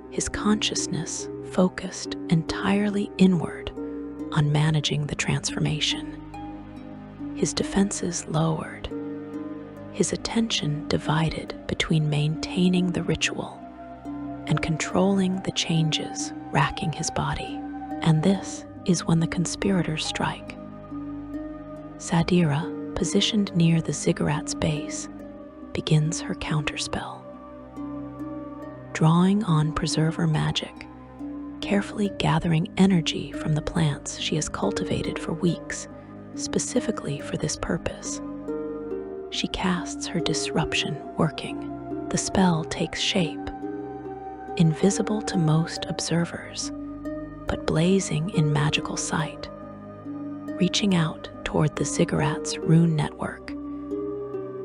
his consciousness focused entirely inward on managing the transformation, his defenses lowered, his attention divided between maintaining the ritual and controlling the changes racking his body. And this is when the conspirators strike. Sadeera, positioned near the ziggurat's base, begins her counterspell. Drawing on preserver magic, carefully gathering energy from the plants she has cultivated for weeks, specifically for this purpose, she casts her disruption, working. The spell takes shape, invisible to most observers, but blazing in magical sight, reaching out toward the ziggurat's rune network,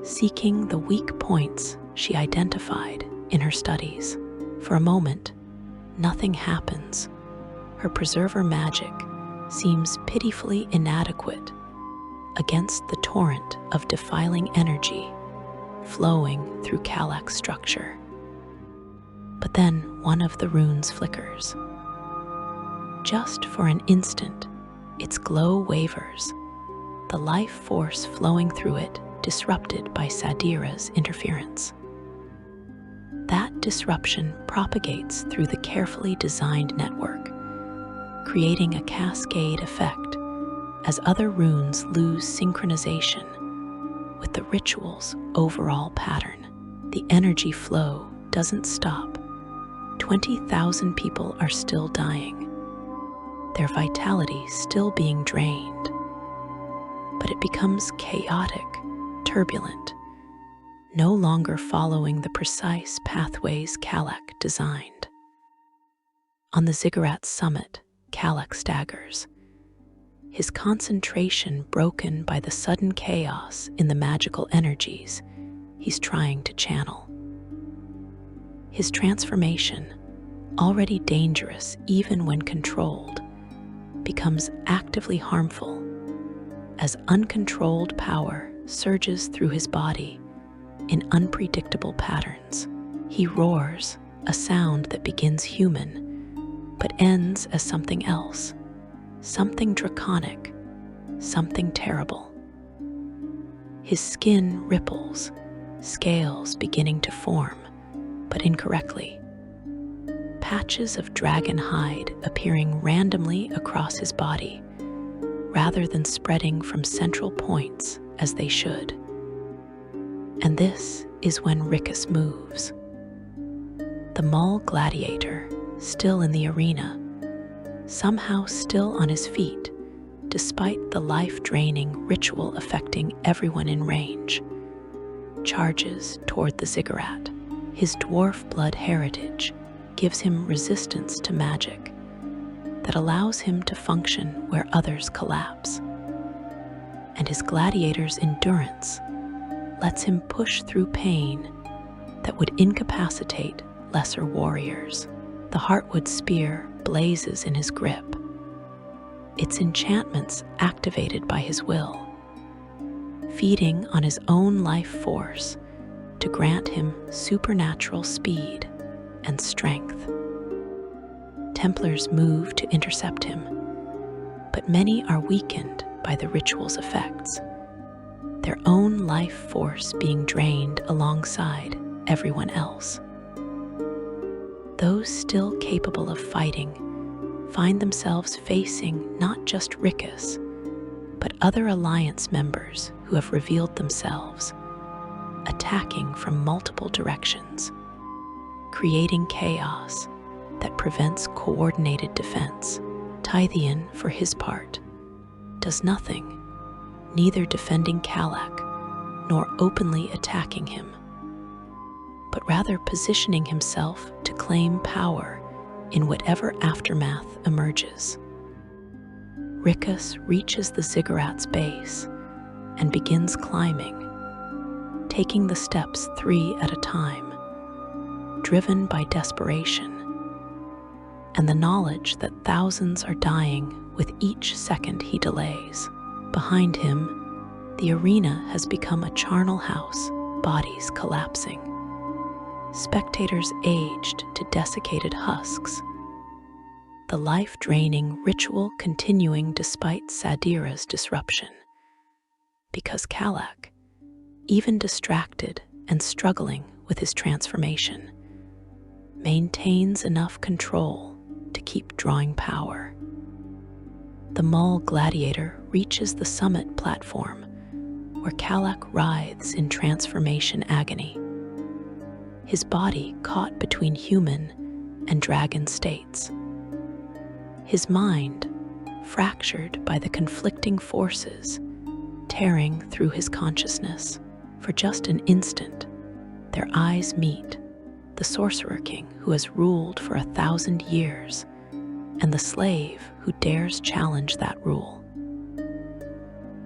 seeking the weak points she identified in her studies. For a moment, nothing happens. Her preserver magic seems pitifully inadequate against the torrent of defiling energy flowing through Kalak's structure. But then one of the runes flickers. Just for an instant, its glow wavers, the life force flowing through it disrupted by Sadira's interference. That disruption propagates through the carefully designed network, creating a cascade effect as other runes lose synchronization with the ritual's overall pattern. The energy flow doesn't stop. 20,000 people are still dying, their vitality still being drained. But it becomes chaotic, turbulent, no longer following the precise pathways Kalak designed. On the ziggurat's summit, Kalak staggers, his concentration broken by the sudden chaos in the magical energies he's trying to channel. His transformation, already dangerous even when controlled, becomes actively harmful as uncontrolled power surges through his body in unpredictable patterns. He roars, a sound that begins human, but ends as something else, something draconic, something terrible. His skin ripples, scales beginning to form, but incorrectly. Patches of dragon hide appearing randomly across his body, rather than spreading from central points as they should. And this is when Rickus moves. The Mall gladiator, still in the arena, somehow still on his feet, despite the life-draining ritual affecting everyone in range, charges toward the ziggurat. His dwarf blood heritage gives him resistance to magic that allows him to function where others collapse. And his gladiator's endurance lets him push through pain that would incapacitate lesser warriors. The Heartwood spear blazes in his grip, its enchantments activated by his will, feeding on his own life force to grant him supernatural speed and strength. Templars move to intercept him, but many are weakened by the ritual's effects, their own life force being drained alongside everyone else. Those still capable of fighting find themselves facing not just Rickus, but other alliance members who have revealed themselves, attacking from multiple directions, creating chaos that prevents coordinated defense. Tithian, for his part, does nothing, neither defending Kalak nor openly attacking him, but rather positioning himself to claim power in whatever aftermath emerges. Rickus reaches the ziggurat's base and begins climbing, taking the steps 3 at a time, driven by desperation and the knowledge that thousands are dying with each second he delays. Behind him, the arena has become a charnel house, bodies collapsing, spectators aged to desiccated husks, the life-draining ritual continuing despite Sadira's disruption. Because Kalak, even distracted and struggling with his transformation, maintains enough control to keep drawing power. The Mall gladiator reaches the summit platform, where Kalak writhes in transformation agony, his body caught between human and dragon states. His mind, fractured by the conflicting forces, tearing through his consciousness. For just an instant, their eyes meet, the Sorcerer-King who has ruled for 1,000 years, and the slave who dares challenge that rule.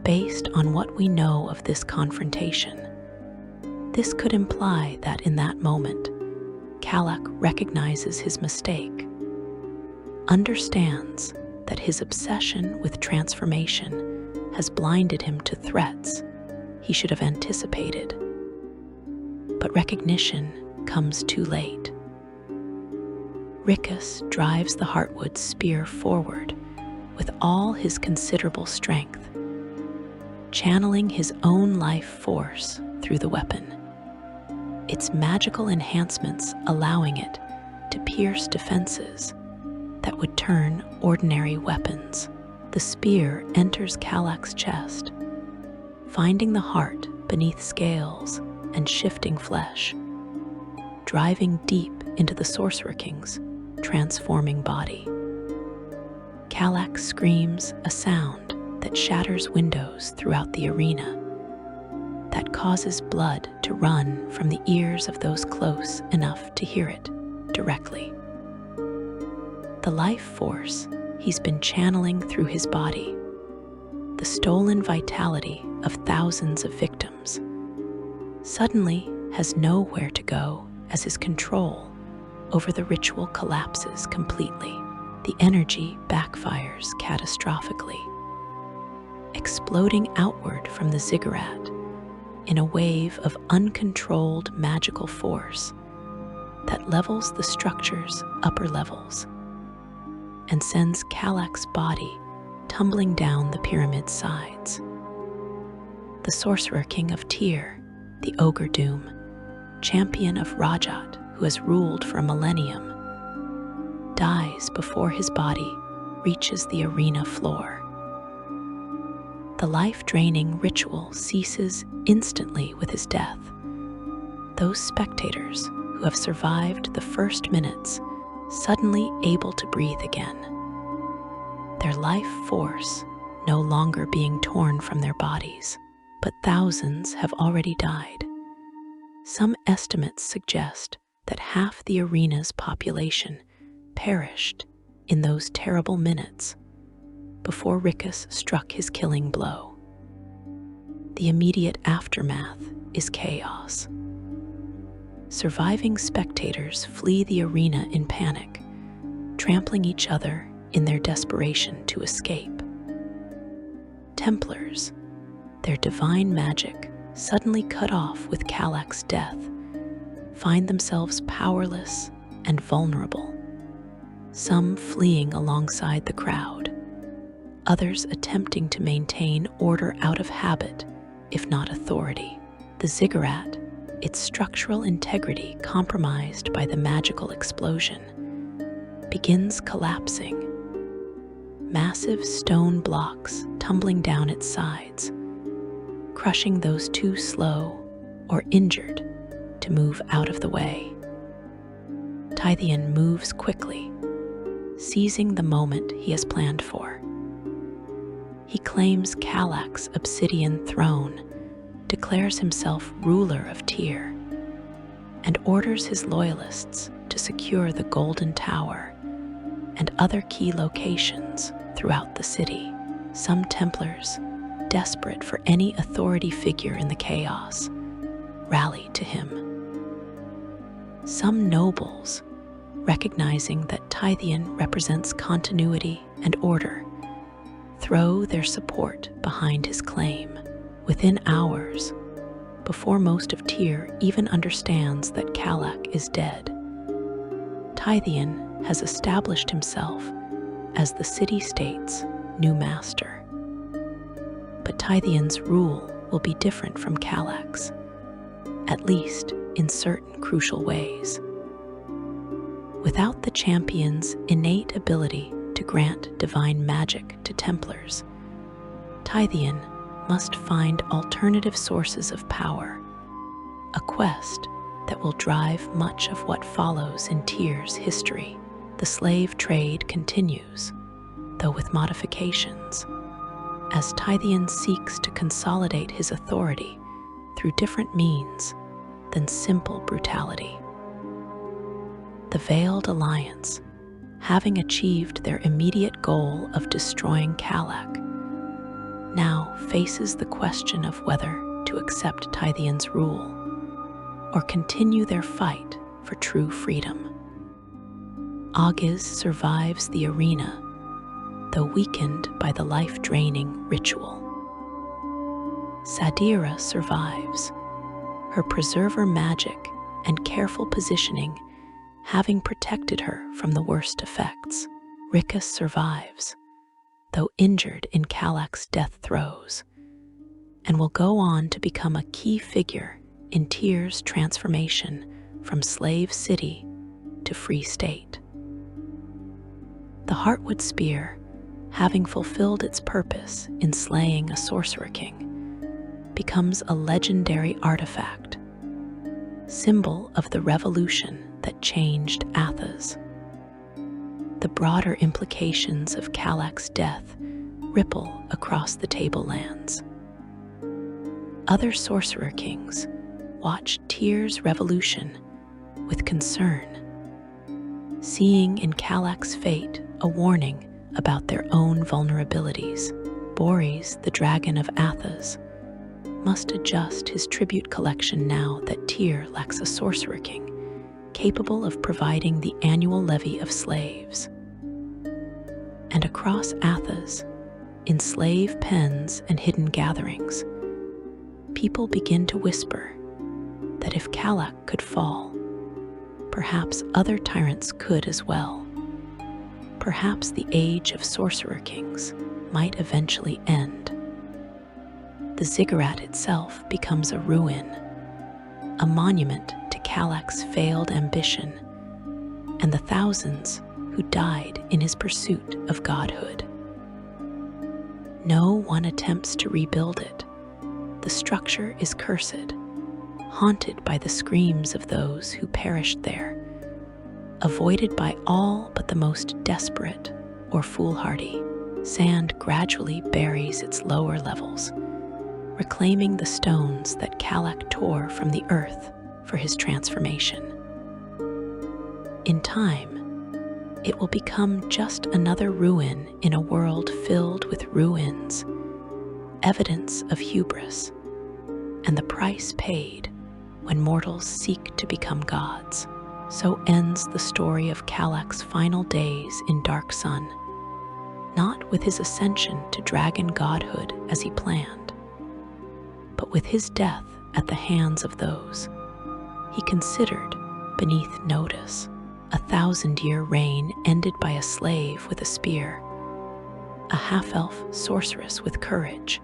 Based on what we know of this confrontation, this could imply that in that moment, Kalak recognizes his mistake, understands that his obsession with transformation has blinded him to threats he should have anticipated. But recognition comes too late. Rickus drives the Heartwood spear forward with all his considerable strength, channeling his own life force through the weapon, its magical enhancements allowing it to pierce defenses that would turn ordinary weapons. The spear enters Kalak's chest, finding the heart beneath scales and shifting flesh, driving deep into the Sorcerer King's transforming body. Kalak screams a sound that shatters windows throughout the arena, that causes blood to run from the ears of those close enough to hear it directly. The life force he's been channeling through his body, the stolen vitality of thousands of victims, suddenly has nowhere to go as his control over the ritual collapses completely. The energy backfires catastrophically, exploding outward from the ziggurat in a wave of uncontrolled magical force that levels the structure's upper levels and sends Kalak's body tumbling down the pyramid's sides. The Sorcerer King of Tyr, the Ogre Doom, champion of Rajat who has ruled for a millennium, dies before his body reaches the arena floor. The life-draining ritual ceases instantly with his death. Those spectators who have survived the first minutes suddenly able to breathe again, their life force no longer being torn from their bodies, but thousands have already died. Some estimates suggest that half the arena's population perished in those terrible minutes before Rickus struck his killing blow. The immediate aftermath is chaos. Surviving spectators flee the arena in panic, trampling each other in their desperation to escape. Templars, their divine magic suddenly cut off with Kalak's death, find themselves powerless and vulnerable, some fleeing alongside the crowd, others attempting to maintain order out of habit, if not authority. The ziggurat, its structural integrity compromised by the magical explosion, begins collapsing, massive stone blocks tumbling down its sides, crushing those too slow or injured to move out of the way. Tithien moves quickly, seizing the moment he has planned for. He claims Kalak's obsidian throne, declares himself ruler of Tyr, and orders his loyalists to secure the Golden Tower and other key locations throughout the city. Some Templars, desperate for any authority figure in the chaos, rally to him. Some nobles, recognizing that Tithien represents continuity and order, throw their support behind his claim. Within hours, before most of Tyr even understands that Kalak is dead, Tithien has established himself as the city-state's new master. But Tithien's rule will be different from Kalak's, at least in certain crucial ways. Without the champion's innate ability to grant divine magic to Templars, Tithien must find alternative sources of power, a quest that will drive much of what follows in Tyr's history. The slave trade continues, though with modifications, as Tithien seeks to consolidate his authority through different means than simple brutality. The Veiled Alliance, having achieved their immediate goal of destroying Kalak, now faces the question of whether to accept Tithien's rule or continue their fight for true freedom. Agiz survives the arena, though weakened by the life-draining ritual. Sadira survives, her preserver magic and careful positioning having protected her from the worst effects. Ricka survives, though injured in Kalak's death throes, and will go on to become a key figure in Tyr's transformation from slave city to free state. The Heartwood Spear, having fulfilled its purpose in slaying a Sorcerer-King, becomes a legendary artifact, symbol of the revolution that changed Athas. The broader implications of Kalak's death ripple across the tablelands. Other Sorcerer Kings watch Tyr's revolution with concern, seeing in Kalak's fate a warning about their own vulnerabilities. Boris, the Dragon of Athas, must adjust his tribute collection now that Tyr lacks a Sorcerer King capable of providing the annual levy of slaves. And across Athas, in slave pens and hidden gatherings, people begin to whisper that if Kalak could fall, perhaps other tyrants could as well. Perhaps the age of Sorcerer Kings might eventually end. The ziggurat itself becomes a ruin, a monument to Kalak's failed ambition and the thousands who died in his pursuit of godhood. No one attempts to rebuild it. The structure is cursed, haunted by the screams of those who perished there, avoided by all but the most desperate or foolhardy. Sand gradually buries its lower levels, reclaiming the stones that Kalak tore from the earth for his transformation. In time, it will become just another ruin in a world filled with ruins, evidence of hubris, and the price paid when mortals seek to become gods. So ends the story of Kalak's final days in Dark Sun, not with his ascension to dragon godhood as he planned, but with his death at the hands of those he considered beneath notice. 1,000-year reign ended by a slave with a spear, a half-elf sorceress with courage,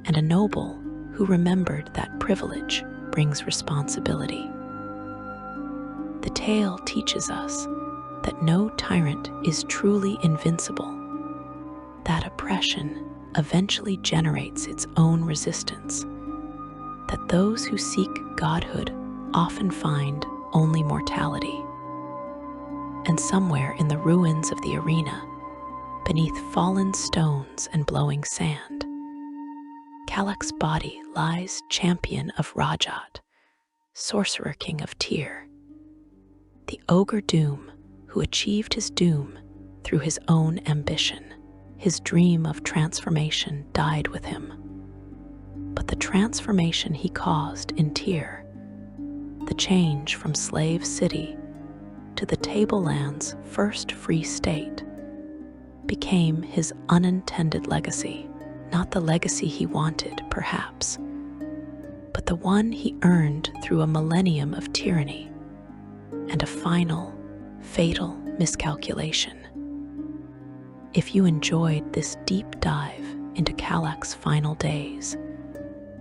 and a noble who remembered that privilege brings responsibility. The tale teaches us that no tyrant is truly invincible, that oppression eventually generates its own resistance, that those who seek godhood often find only mortality. And somewhere in the ruins of the arena, beneath fallen stones and blowing sand, Kalak's body lies champion of Rajat, Sorcerer King of Tyr, the ogre Doom who achieved his doom through his own ambition. His dream of transformation died with him, but the transformation he caused in Tyr, the change from slave city to the tableland's first free state, became his unintended legacy. Not the legacy he wanted, perhaps, but the one he earned through a millennium of tyranny and a final, fatal miscalculation. If you enjoyed this deep dive into Kalak's final days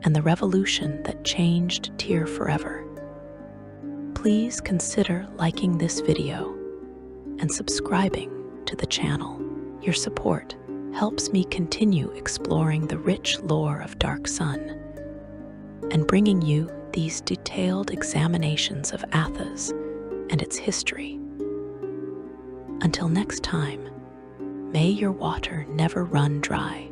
and the revolution that changed Tyr forever, please consider liking this video and subscribing to the channel. Your support helps me continue exploring the rich lore of Dark Sun and bringing you these detailed examinations of Athas and its history. Until next time, may your water never run dry,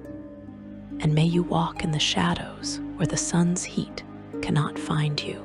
and may you walk in the shadows where the sun's heat cannot find you.